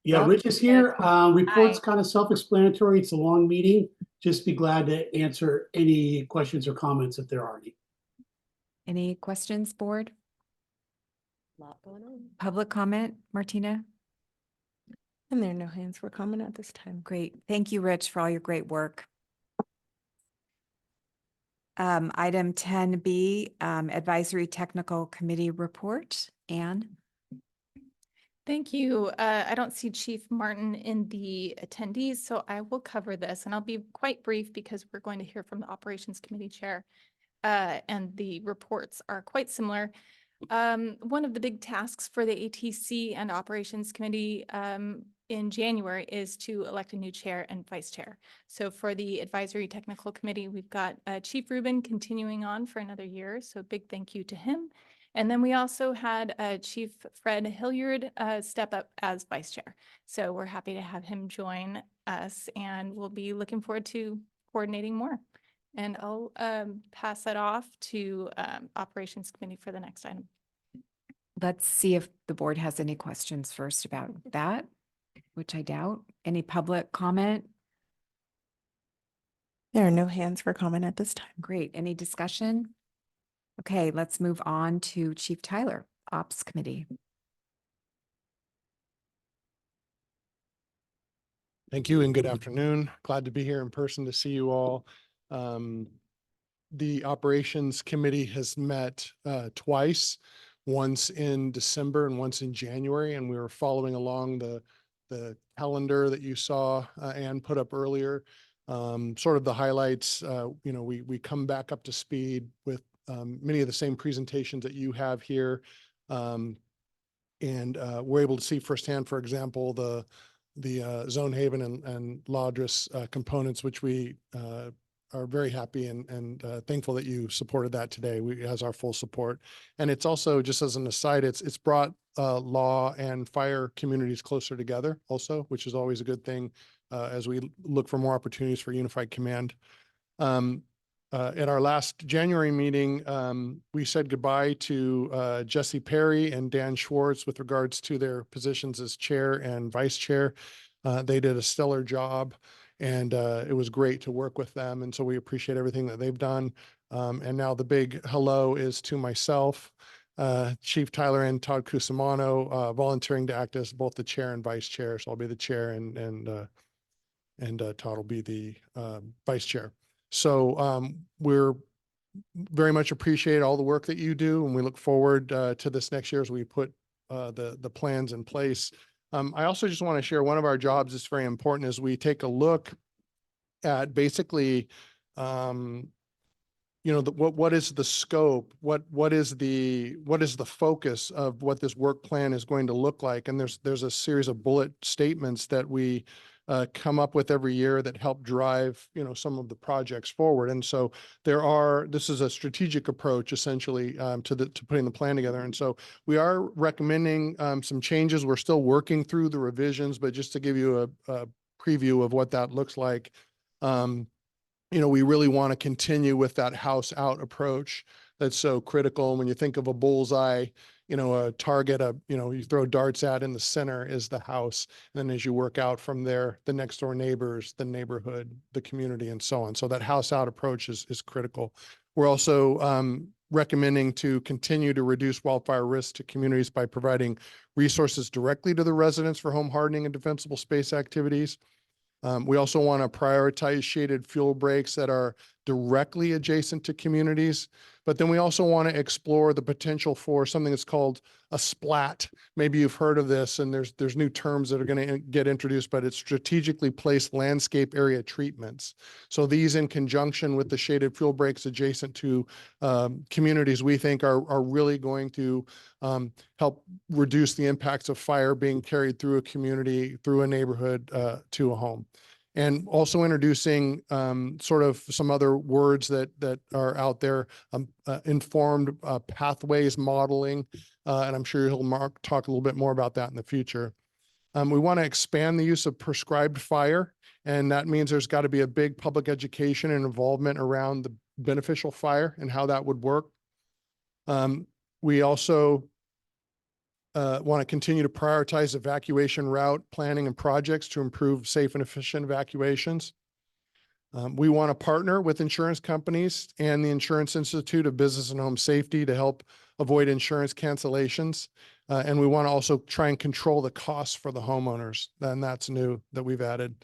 Yeah, Well, Rich is here. Report's kind of self-explanatory. It's a long meeting. Just be glad to answer any questions or comments if there are any. Any questions, board? Lot going on. Public comment, Martina? And there are no hands for comment at this time. Great. Thank you, Rich, for all your great work. Item 10B, Advisory Technical Committee Report. Anne? Thank you. I don't see Chief Martin in the attendees, so I will cover this, and I'll be quite brief because we're going to hear from the Operations Committee Chair, and the reports are quite similar. One of the big tasks for the ATC and Operations Committee in January is to elect a new chair and vice chair. So for the Advisory Technical Committee, we've got Chief Rubin continuing on for another year, so big thank you to him. And then we also had Chief Fred Hilliard step up as vice chair. So we're happy to have him join us, and we'll be looking forward to coordinating more. And I'll pass that off to Operations Committee for the next item. Let's see if the board has any questions first about that, which I doubt. Any public comment? There are no hands for comment at this time. Great. Any discussion? Okay, let's move on to Chief Tyler, Ops Committee. Thank you and good afternoon. Glad to be here in person to see you all. The Operations Committee has met twice, once in December and once in January, and we were following along the calendar that you saw Anne put up earlier. Sort of the highlights, we come back up to speed with many of the same presentations that you have here. And we're able to see firsthand, for example, the Zone Haven and Ladris components, which we are very happy and thankful that you supported that today. It has our full support. And it's also, just as an aside, it's brought law and fire communities closer together also, which is always a good thing as we look for more opportunities for unified command. At our last January meeting, we said goodbye to Jesse Perry and Dan Schwartz with regards to their positions as chair and vice chair. They did a stellar job, and it was great to work with them. And so we appreciate everything that they've done. And now the big hello is to myself, Chief Tyler and Todd Cusimano, volunteering to act as both the chair and vice chair. So I'll be the chair and Todd will be the vice chair. So we're very much appreciate all the work that you do, and we look forward to this next year as we put the plans in place. I also just want to share one of our jobs that's very important as we take a look at basically, what is the scope, what is the focus of what this work plan is going to look like, and there's a series of bullet statements that we come up with every year that help drive, some of the projects forward. And so this is a strategic approach essentially to putting the plan together. And so we are recommending some changes. We're still working through the revisions, but just to give you a preview of what that looks like, we really want to continue with that house out approach that's so critical. When you think of a bullseye, a target, you throw darts at in the center is the house. And then as you work out from there, the next door neighbors, the neighborhood, the community, and so on. So that house out approach is critical. We're also recommending to continue to reduce wildfire risk to communities by providing resources directly to the residents for home hardening and defensible space activities. We also want to prioritize shaded fuel breaks that are directly adjacent to communities. But then we also want to explore the potential for something that's called a splat. Maybe you've heard of this, and there's new terms that are going to get introduced, but it's strategically placed landscape area treatments. So these, in conjunction with the shaded fuel breaks adjacent to communities, we think are really going to help reduce the impacts of fire being carried through a community, through a neighborhood, to a home. And also introducing sort of some other words that are out there, informed pathways modeling, and I'm sure Mark talk a little bit more about that in the future. We want to expand the use of prescribed fire, and that means there's got to be a big public education and involvement around the beneficial fire and how that would work. We also want to continue to prioritize evacuation route planning and projects to improve safe and efficient evacuations. We want to partner with insurance companies and the Insurance Institute of Business and Home Safety to help avoid insurance cancellations. And we want to also try and control the costs for the homeowners. And that's new that we've added.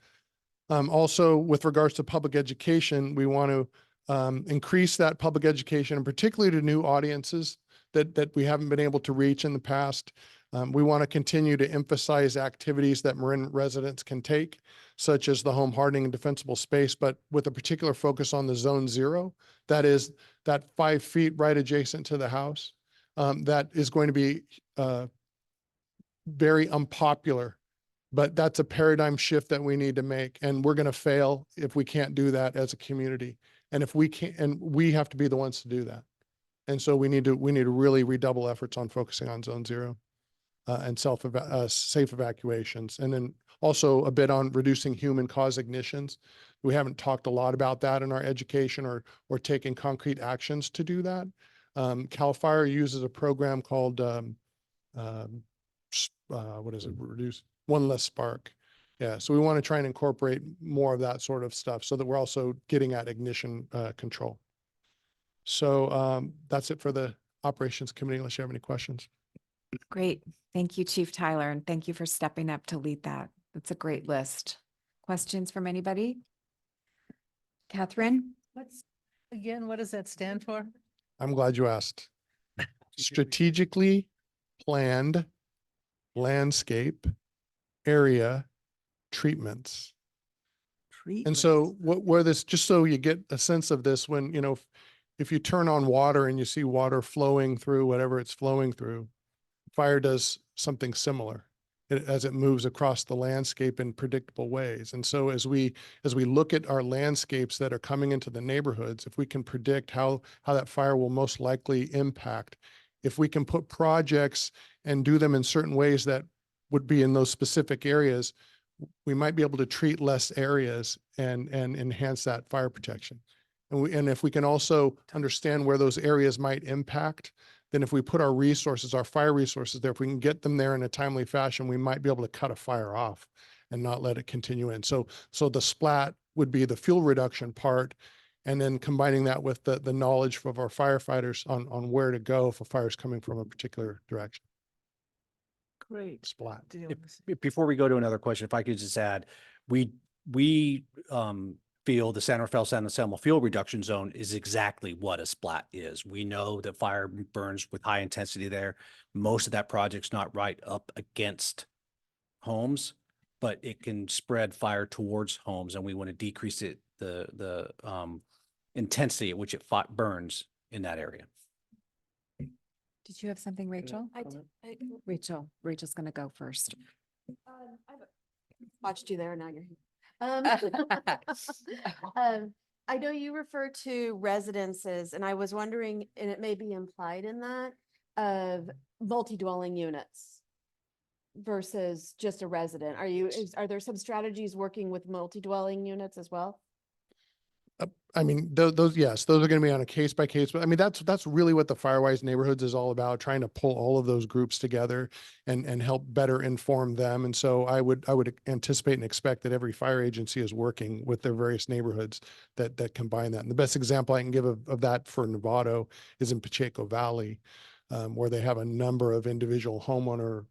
Also, with regards to public education, we want to increase that public education, and particularly to new audiences that we haven't been able to reach in the past. We want to continue to emphasize activities that Marin residents can take, such as the home hardening and defensible space, but with a particular focus on the zone 0. That is that 5 feet right adjacent to the house. That is going to be very unpopular, but that's a paradigm shift that we need to make. And we're going to fail if we can't do that as a community. And if we can't, and we have to be the ones to do that. And so we need to really redouble efforts on focusing on zone 0 and safe evacuations. And then also a bit on reducing human cause ignitions. We haven't talked a lot about that in our education or taking concrete actions to do that. CAL FIRE uses a program called, what is it? Reduce one less spark. Yeah, so we want to try and incorporate more of that sort of stuff so that we're also getting at ignition control. So that's it for the Operations Committee, unless you have any questions. Great. Thank you, Chief Tyler, and thank you for stepping up to lead that. That's a great list. Questions from anybody? Catherine? What does that stand for? I'm glad you asked. Strategically planned landscape area treatments. And so where this, just so you get a sense of this, when, if you turn on water and you see water flowing through whatever it's flowing through, fire does something similar as it moves across the landscape in predictable ways. And so as we look at our landscapes that are coming into the neighborhoods, if we can predict how that fire will most likely impact, if we can put projects and do them in certain ways that would be in those specific areas, we might be able to treat less areas and enhance that fire protection. And if we can also understand where those areas might impact, then if we put our resources, our fire resources there, if we can get them there in a timely fashion, we might be able to cut a fire off and not let it continue in. So the splat would be the fuel reduction part, and then combining that with the knowledge of our firefighters on where to go if a fire is coming from a particular direction. Great. Splat. Before we go to another question, if I could just add, we feel the San Rafael San Anselmo fuel reduction zone is exactly what a splat is. We know that fire burns with high intensity there. Most of that project's not right up against homes, but it can spread fire towards homes, and we want to decrease the intensity at which it burns in that area. Did you have something, Rachel? Rachel's going to go first. Watched you there, now you're here. I know you refer to residences, and I was wondering, and it may be implied in that, of multi-dwelling units versus just a resident. Are there some strategies working with multi-dwelling units as well? I mean, those, yes, those are going to be on a case by case, but I mean, that's really what the Firewise Neighborhoods is all about, trying to pull all of those groups together and help better inform them. And so I would anticipate and expect that every fire agency is working with their various neighborhoods that combine that. And the best example I can give of that for Novato is in Pacheco Valley, where they have a number of individual homeowner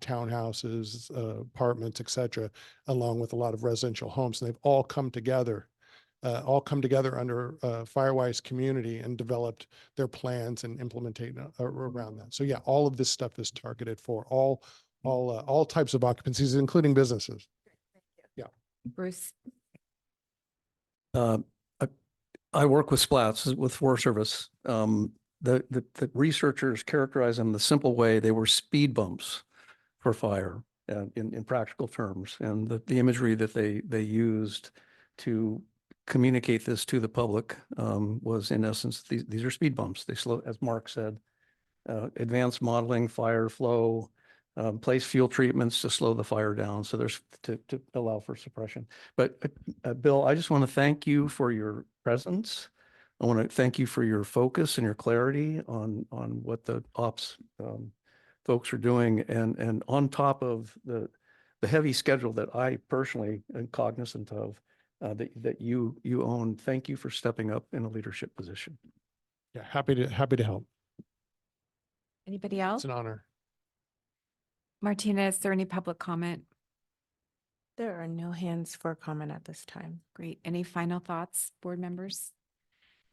townhouses, apartments, et cetera, along with a lot of residential homes. And they've all come together under Firewise community and developed their plans and implementing around that. So yeah, all of this stuff is targeted for all types of occupancies, including businesses. Yeah. Bruce. I work with splats with Forest Service. The researchers characterize them the simple way they were speed bumps for fire in practical terms. And the imagery that they used to communicate this to the public was in essence, these are speed bumps. They slow, as Mark said, advanced modeling, fire flow, place fuel treatments to slow the fire down. So there's to allow for suppression. But Bill, I just want to thank you for your presence. I want to thank you for your focus and your clarity on what the ops folks are doing, and on top of the heavy schedule that I personally am cognizant of, that you own. Thank you for stepping up in a leadership position. Yeah, happy to help. Anybody else? It's an honor. Martina, is there any public comment? There are no hands for comment at this time. Great. Any final thoughts, board members?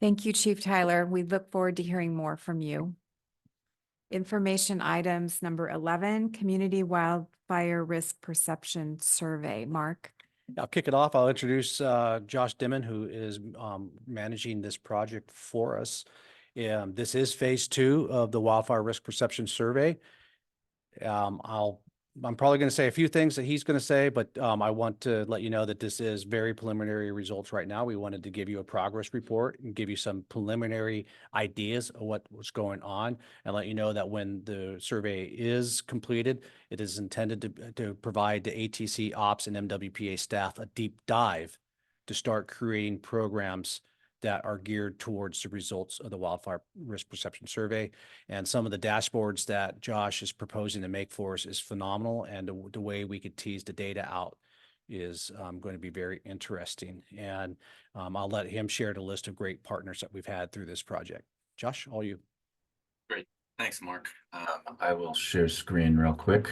Thank you, Chief Tyler. We look forward to hearing more from you. Information items number 11, Community Wildfire Risk Perception Survey. Mark. I'll kick it off. I'll introduce Josh Dimon, who is managing this project for us. This is phase 2 of the Wildfire Risk Perception Survey. I'm probably going to say a few things that he's going to say, but I want to let you know that this is very preliminary results right now. We wanted to give you a progress report and give you some preliminary ideas of what was going on, and let you know that when the survey is completed, it is intended to provide the ATC ops and MWPA staff a deep dive to start creating programs that are geared towards the results of the Wildfire Risk Perception Survey. And some of the dashboards that Josh is proposing to make for us is phenomenal. And the way we could tease the data out is going to be very interesting. And I'll let him share the list of great partners that we've had through this project. Josh, all you. Great. Thanks, Mark. I will share screen real quick.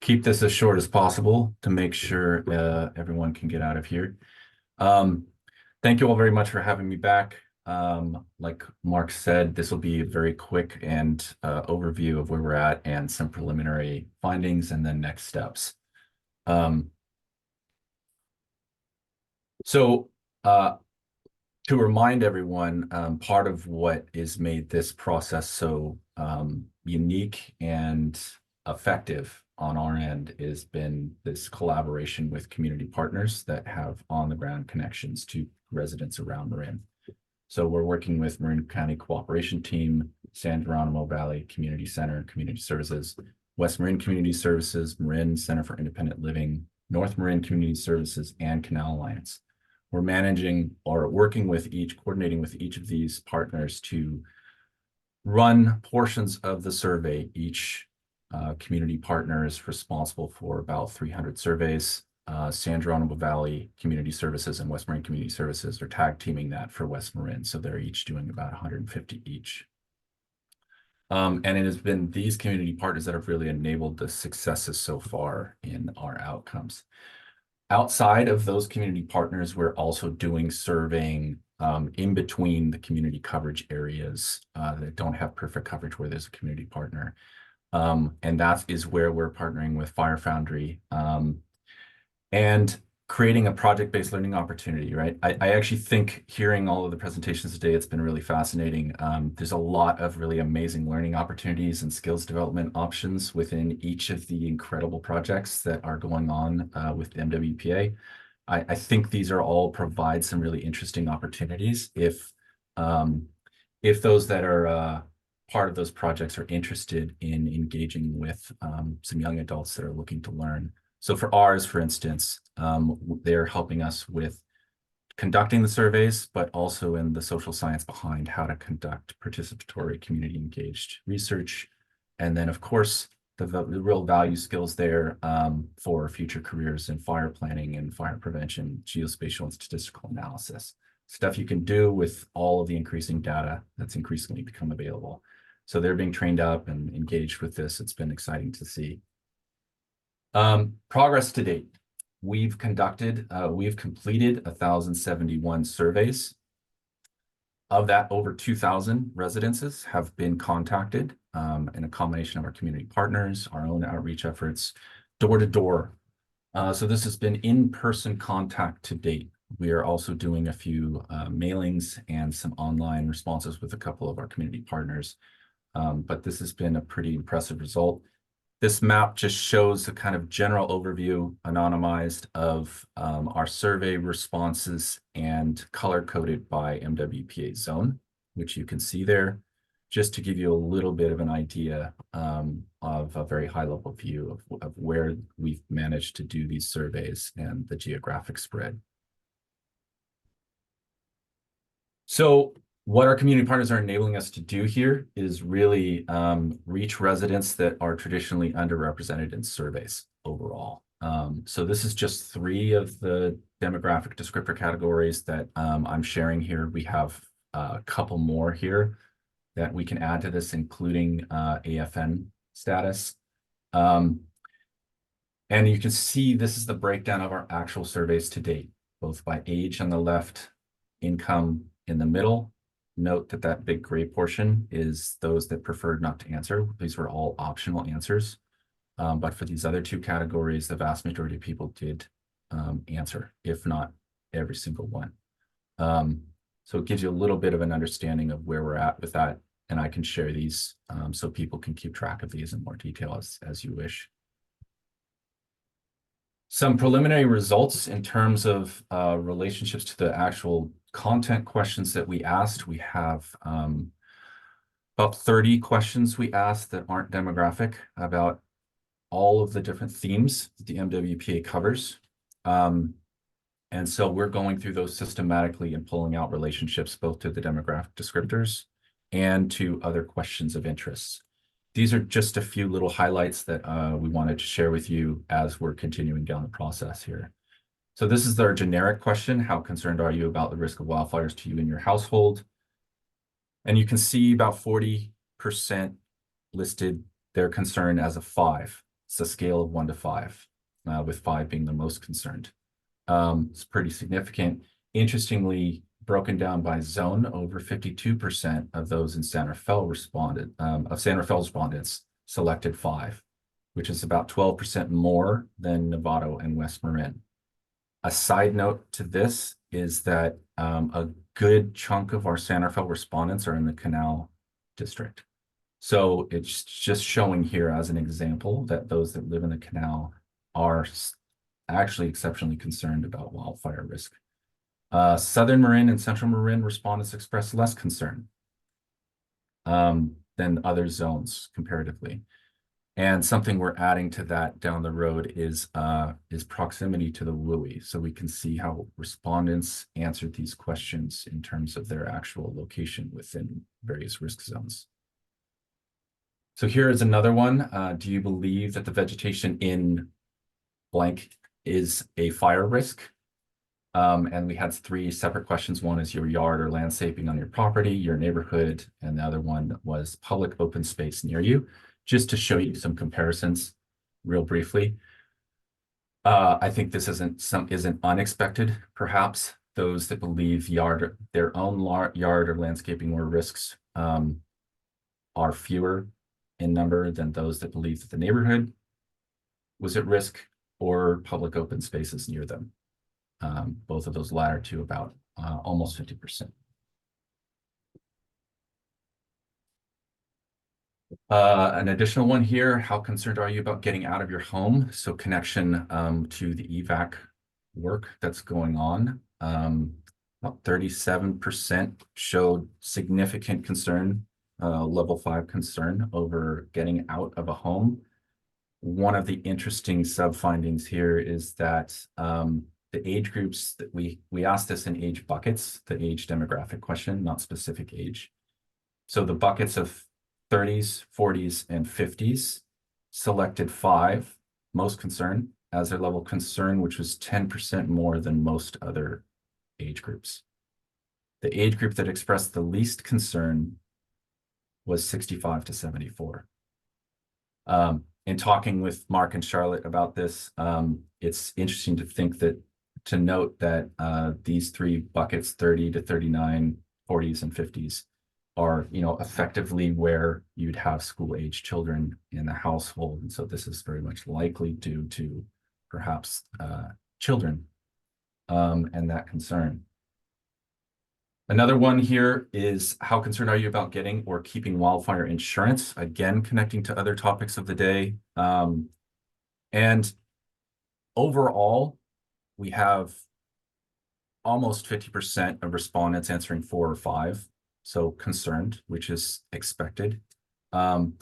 Keep this as short as possible to make sure everyone can get out of here. Thank you all very much for having me back. Like Mark said, this will be a very quick and overview of where we're at and some preliminary findings and then next steps. So to remind everyone, part of what has made this process so unique and effective on our end has been this collaboration with community partners that have on-the-ground connections to residents around Marin. So we're working with Marin County Cooperation Team, San Geronimo Valley Community Center, Community Services, West Marin Community Services, Marin Center for Independent Living, North Marin Community Services, and Canal Alliance. We're managing or working with coordinating with each of these partners to run portions of the survey. Each community partner is responsible for about 300 surveys. San Geronimo Valley Community Services and West Marin Community Services are tag teaming that for West Marin. So they're each doing about 150 each. And it has been these community partners that have really enabled the successes so far in our outcomes. Outside of those community partners, we're also doing surveying in between the community coverage areas that don't have perfect coverage where there's a community partner. And that is where we're partnering with Fire Foundry. And creating a project-based learning opportunity, right? I actually think hearing all of the presentations today, it's been really fascinating. There's a lot of really amazing learning opportunities and skills development options within each of the incredible projects that are going on with the MWPA. I think these are all provide some really interesting opportunities if those that are part of those projects are interested in engaging with some young adults that are looking to learn. So for ours, for instance, they're helping us with conducting the surveys, but also in the social science behind how to conduct participatory, community engaged research. And then, of course, the real value skills there for future careers in fire planning and fire prevention, geospatial and statistical analysis. Stuff you can do with all of the increasing data that's increasingly become available. So they're being trained up and engaged with this. It's been exciting to see. Progress to date. We've completed 1,071 surveys. Of that, over 2,000 residences have been contacted in a combination of our community partners, our own outreach efforts, door to door. So this has been in-person contact to date. We are also doing a few mailings and some online responses with a couple of our community partners. But this has been a pretty impressive result. This map just shows a kind of general overview, anonymized, of our survey responses and color-coded by MWPA zone, which you can see there, just to give you a little bit of an idea of a very high-level view of where we've managed to do these surveys and the geographic spread. So what our community partners are enabling us to do here is really reach residents that are traditionally underrepresented in surveys overall. So this is just 3 of the demographic descriptor categories that I'm sharing here. We have a couple more here that we can add to this, including AFN status. And you can see this is the breakdown of our actual surveys to date, both by age on the left, income in the middle. Note that that big gray portion is those that preferred not to answer. These were all optional answers. But for these other 2 categories, the vast majority of people did answer, if not every single one. So it gives you a little bit of an understanding of where we're at with that. And I can share these so people can keep track of these in more detail as you wish. Some preliminary results in terms of relationships to the actual content questions that we asked. We have about 30 questions we asked that aren't demographic about all of the different themes that the MWPA covers. And so we're going through those systematically and pulling out relationships both to the demographic descriptors and to other questions of interest. These are just a few little highlights that we wanted to share with you as we're continuing down the process here. So this is our generic question. How concerned are you about the risk of wildfires to you and your household? And you can see about 40% listed their concern as a 5. It's a scale of 1 to 5, with 5 being the most concerned. It's pretty significant. Interestingly, broken down by zone, over 52% of those in San Rafael responded, of San Rafael respondents selected 5, which is about 12% more than Novato and West Marin. A side note to this is that a good chunk of our San Rafael respondents are in the Canal District. So it's just showing here as an example that those that live in the canal are actually exceptionally concerned about wildfire risk. Southern Marin and Central Marin respondents expressed less concern than other zones comparatively. And something we're adding to that down the road is proximity to the WUI. So we can see how respondents answered these questions in terms of their actual location within various risk zones. So here is another one. Do you believe that the vegetation in blank is a fire risk? And we had 3 separate questions. One is your yard or landscaping on your property, your neighborhood, and the other one was public open space near you. Just to show you some comparisons real briefly. I think this isn't unexpected, perhaps. Those that believe their own yard or landscaping or risks are fewer in number than those that believe that the neighborhood was at risk or public open spaces near them. both of those latter two about almost 50%. An additional one here, how concerned are you about getting out of your home? So connection to the evac work that's going on. About 37% showed significant concern, level 5 concern over getting out of a home. One of the interesting sub-findings here is that the age groups that we asked this in age buckets, the age demographic question, not specific age. So the buckets of 30s, 40s, and 50s selected 5 most concern as their level of concern, which was 10% more than most other age groups. The age group that expressed the least concern was 65 to 74. In talking with Mark and Charlotte about this, it's interesting to note that these 3 buckets, 30 to 39, 40s, and 50s, are, effectively where you'd have school-age children in the household. And so this is very much likely due to perhaps children and that concern. Another one here is, how concerned are you about getting or keeping wildfire insurance? Again, connecting to other topics of the day. And overall, we have almost 50% of respondents answering 4 or 5. So concerned, which is expected. One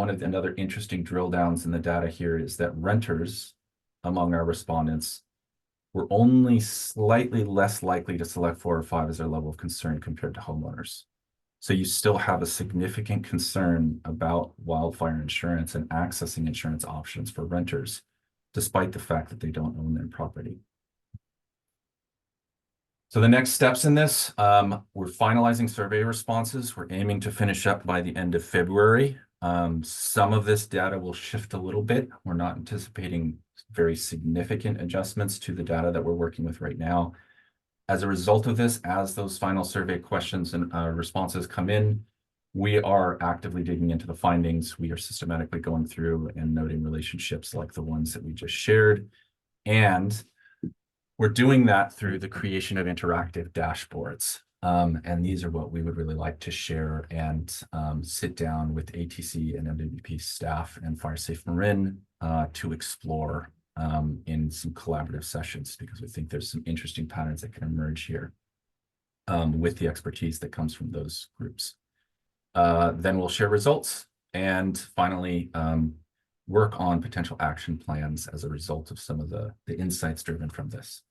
of the another interesting drill downs in the data here is that renters among our respondents were only slightly less likely to select 4 or 5 as their level of concern compared to homeowners. So you still have a significant concern about wildfire insurance and accessing insurance options for renters, despite the fact that they don't own their property. So the next steps in this, we're finalizing survey responses. We're aiming to finish up by the end of February. Some of this data will shift a little bit. We're not anticipating very significant adjustments to the data that we're working with right now. As a result of this, as those final survey questions and responses come in, we are actively digging into the findings. We are systematically going through and noting relationships like the ones that we just shared. And we're doing that through the creation of interactive dashboards. And these are what we would really like to share and sit down with ATC and MWP staff and FireSafe Marin to explore in some collaborative sessions, because we think there's some interesting patterns that can emerge here with the expertise that comes from those groups. Then we'll share results and finally work on potential action plans as a result of some of the insights driven from this.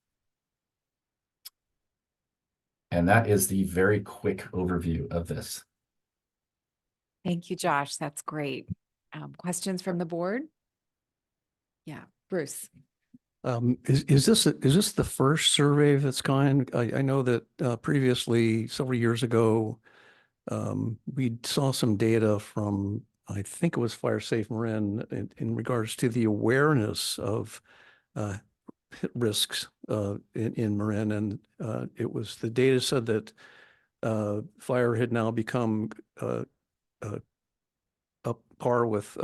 And that is the very quick overview of this. Thank you, Josh. That's great. Questions from the board? Yeah, Bruce. Is this the first survey of its kind? I know that previously, several years ago, we saw some data from, I think it was FireSafe Marin, in regards to the awareness of risks in Marin, and it was, the data said that fire had now become up par with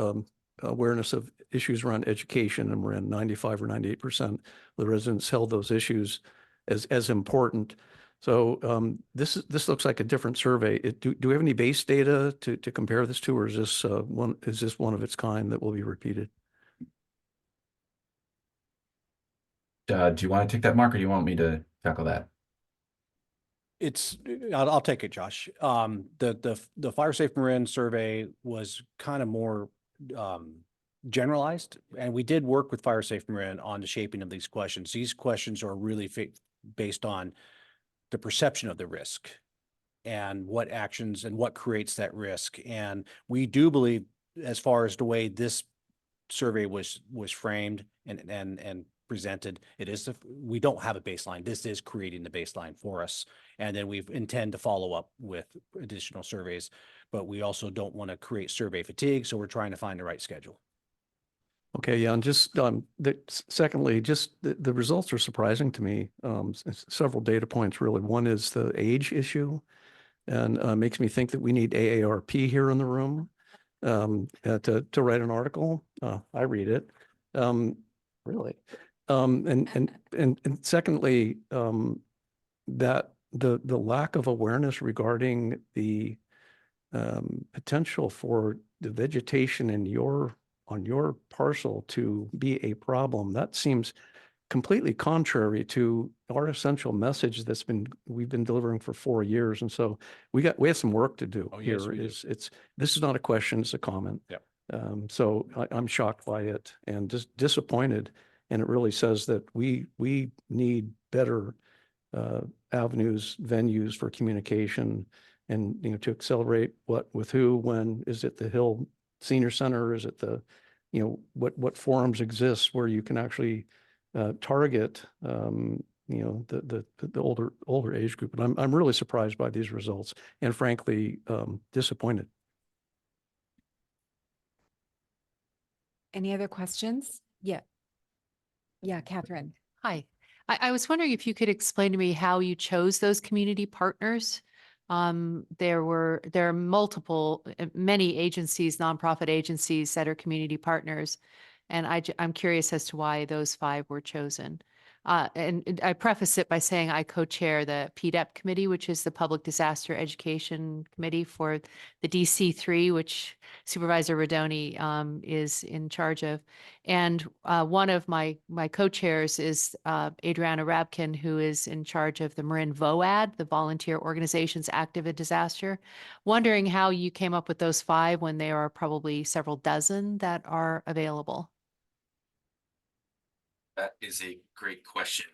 awareness of issues around education, and Marin 95 or 98% of the residents held those issues as important. So this looks like a different survey. Do we have any base data to compare this to, or is this one of its kind that will be repeated? Do you want to take that, Mark, or do you want me to tackle that? I'll take it, Josh. The FireSafe Marin survey was kind of more generalized, and we did work with FireSafe Marin on the shaping of these questions. These questions are really based on the perception of the risk and what actions and what creates that risk. And we do believe, as far as the way this survey was framed and presented, we don't have a baseline. This is creating the baseline for us. And then we intend to follow up with additional surveys, but we also don't want to create survey fatigue. So we're trying to find the right schedule. Okay, yeah, and just secondly, just the results are surprising to me. Several data points, really. One is the age issue, and makes me think that we need AARP here in the room to write an article. I read it, really. And secondly, that the lack of awareness regarding the potential for the vegetation on your parcel to be a problem, that seems completely contrary to our essential message we've been delivering for 4 years. And so we have some work to do here. This is not a question, it's a comment. Yeah. So I'm shocked by it and just disappointed. And it really says that we need better avenues, venues for communication, and to accelerate what, with who, when. Is it the Hill Senior Center? Is it the what forums exist where you can actually target the older age group? And I'm really surprised by these results, and frankly disappointed. Any other questions? Yeah. Yeah, Catherine. Hi. I was wondering if you could explain to me how you chose those community partners. There are many agencies, nonprofit agencies that are community partners. And I'm curious as to why those 5 were chosen. And I preface it by saying I co-chair the PDEP committee, which is the Public Disaster Education Committee for the DC3, which Supervisor Rodoni is in charge of. And one of my co-chairs is Adriana Rabkin, who is in charge of the Marin VOAD, the Volunteer Organizations Active in Disaster. Wondering how you came up with those 5 when there are probably several dozen that are available. That is a great question.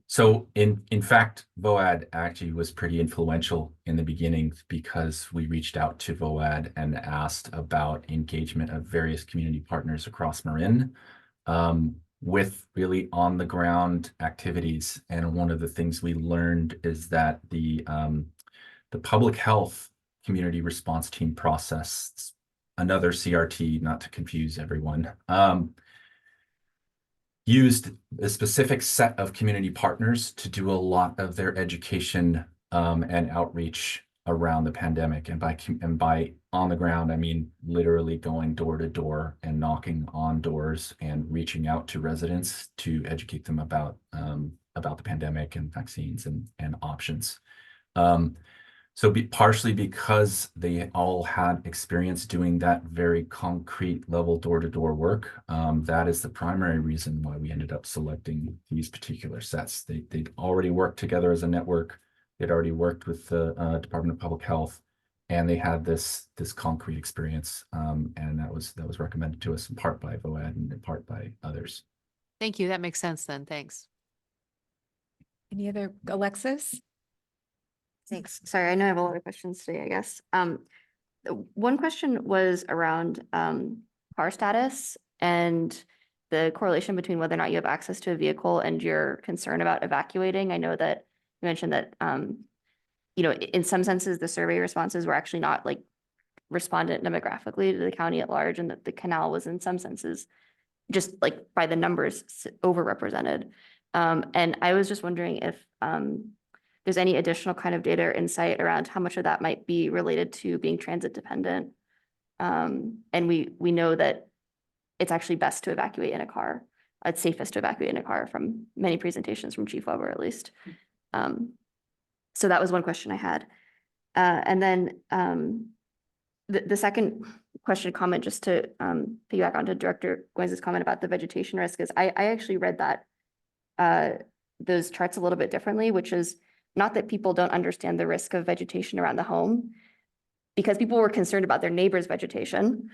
So in fact, VOAD actually was pretty influential in the beginning because we reached out to VOAD and asked about engagement of various community partners across Marin with really on the ground activities. And one of the things we learned is that the public health community response team process, another CRT, not to confuse everyone, used a specific set of community partners to do a lot of their education and outreach around the pandemic. And by on the ground, I mean literally going door to door and knocking on doors and reaching out to residents to educate them about the pandemic and vaccines and options. So partially because they all had experience doing that very concrete level door-to-door work, that is the primary reason why we ended up selecting these particular sets. They'd already worked together as a network. They'd already worked with the Department of Public Health, and they had this concrete experience, and that was recommended to us in part by VOAD and in part by others. Thank you. That makes sense then. Thanks. Any other, Alexis? Thanks. Sorry, I know I have a lot of questions today, I guess. One question was around car status and the correlation between whether or not you have access to a vehicle and your concern about evacuating. I know that you mentioned that, in some senses, the survey responses were actually not like respondent demographically to the county at large, and that the canal was in some senses just like by the numbers overrepresented. And I was just wondering if there's any additional kind of data or insight around how much of that might be related to being transit dependent. And we know that it's actually best to evacuate in a car. It's safest to evacuate in a car from many presentations from Chief Weber, at least. So that was one question I had. And then the second comment, just to piggyback onto Director Goins' comment about the vegetation risk, is I actually read that those charts a little bit differently, which is not that people don't understand the risk of vegetation around the home, because people were concerned about their neighbor's vegetation.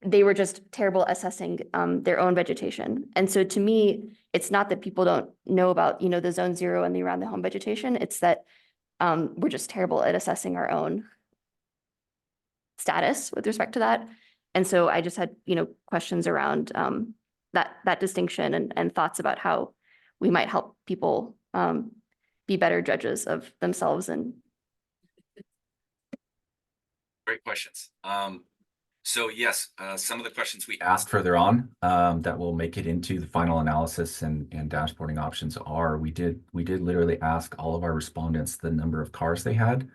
They were just terrible assessing their own vegetation. And so to me, it's not that people don't know about, the zone 0 and the around the home vegetation. It's that we're just terrible at assessing our own status with respect to that. And so I just had, questions around that distinction and thoughts about how we might help people be better judges of themselves. And great questions. So yes, some of the questions we asked further on that will make it into the final analysis and dashboarding options are, we did literally ask all of our respondents the number of cars they had.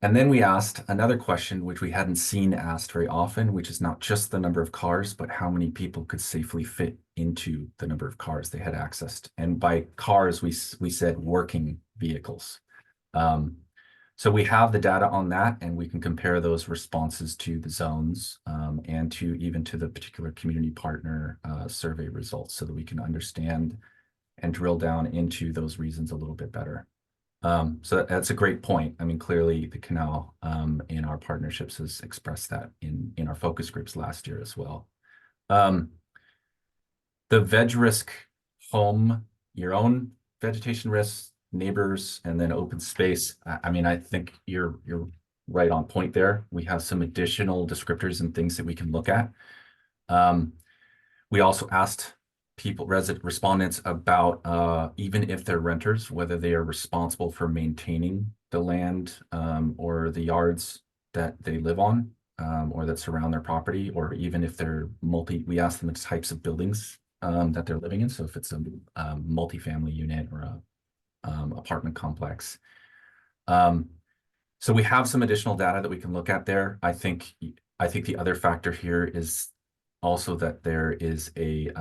And then we asked another question, which we hadn't seen asked very often, which is not just the number of cars, but how many people could safely fit into the number of cars they had accessed. And by cars, we said working vehicles. So we have the data on that, and we can compare those responses to the zones and to even to the particular community partner survey results so that we can understand and drill down into those reasons a little bit better. So that's a great point. I mean, clearly the canal in our partnerships has expressed that in our focus groups last year as well. The veg risk home, your own vegetation risks, neighbors, and then open space. I mean, I think you're right on point there. We have some additional descriptors and things that we can look at. We also asked respondents about even if they're renters, whether they are responsible for maintaining the land or the yards that they live on or that surround their property, or even if they're we asked them the types of buildings that they're living in. So if it's a multifamily unit or a apartment complex. So we have some additional data that we can look at there. I think the other factor here is also that there is a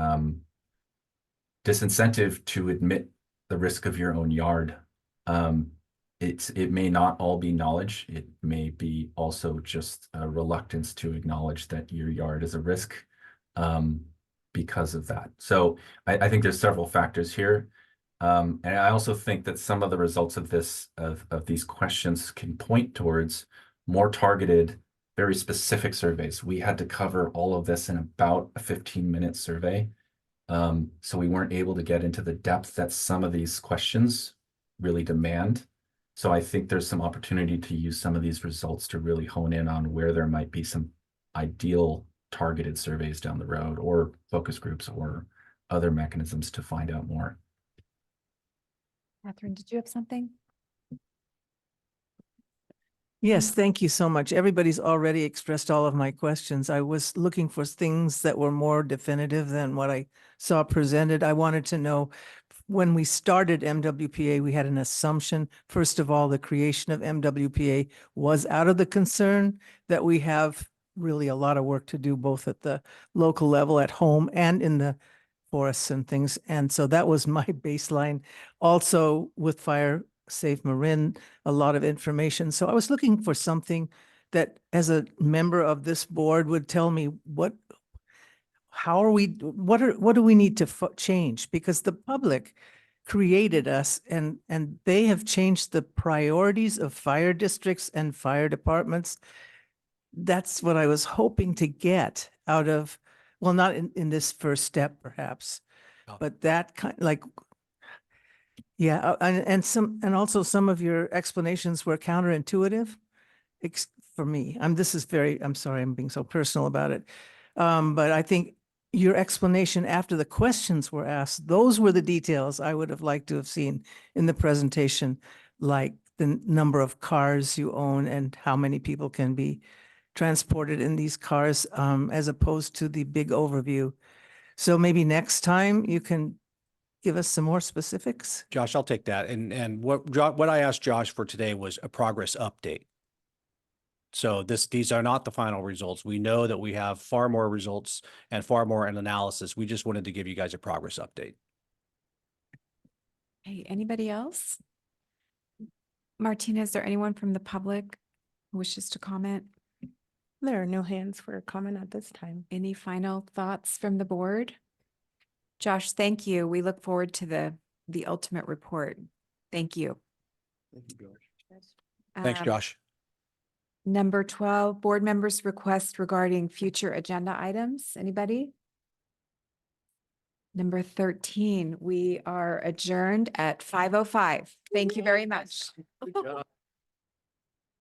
disincentive to admit the risk of your own yard. It may not all be knowledge. It may be also just a reluctance to acknowledge that your yard is a risk because of that. So I think there's several factors here. And I also think that some of the results of these questions can point towards more targeted, very specific surveys. We had to cover all of this in about a 15-minute survey. So we weren't able to get into the depth that some of these questions really demand. So I think there's some opportunity to use some of these results to really hone in on where there might be some ideal targeted surveys down the road, or focus groups, or other mechanisms to find out more. Catherine, did you have something? Yes, thank you so much. Everybody's already expressed all of my questions. I was looking for things that were more definitive than what I saw presented. I wanted to know, when we started MWPA, we had an assumption. First of all, the creation of MWPA was out of the concern that we have really a lot of work to do, both at the local level at home and in the forests and things. And so that was my baseline. Also with Fire Safe Marin, a lot of information. So I was looking for something that, as a member of this board, would tell me what do we need to change? Because the public created us, and they have changed the priorities of fire districts and fire departments. That's what I was hoping to get out of, well, not in this first step perhaps, but that kind, like, yeah, and also some of your explanations were counterintuitive for me. I'm sorry, I'm being so personal about it. But I think your explanation after the questions were asked, those were the details I would have liked to have seen in the presentation, like the number of cars you own and how many people can be transported in these cars, as opposed to the big overview. So maybe next time you can give us some more specifics. Josh, I'll take that. And what I asked Josh for today was a progress update. So these are not the final results. We know that we have far more results and far more in analysis. We just wanted to give you guys a progress update. Hey, anybody else? Martina, is there anyone from the public who wishes to comment? There are no hands for a comment at this time. Any final thoughts from the board? Josh, thank you. We look forward to the ultimate report. Thank you. Thank you, Josh. Thanks, Josh. Number 12, board members' request regarding future agenda items. Anybody? Number 13, we are adjourned at 5:05. Thank you very much. Good job.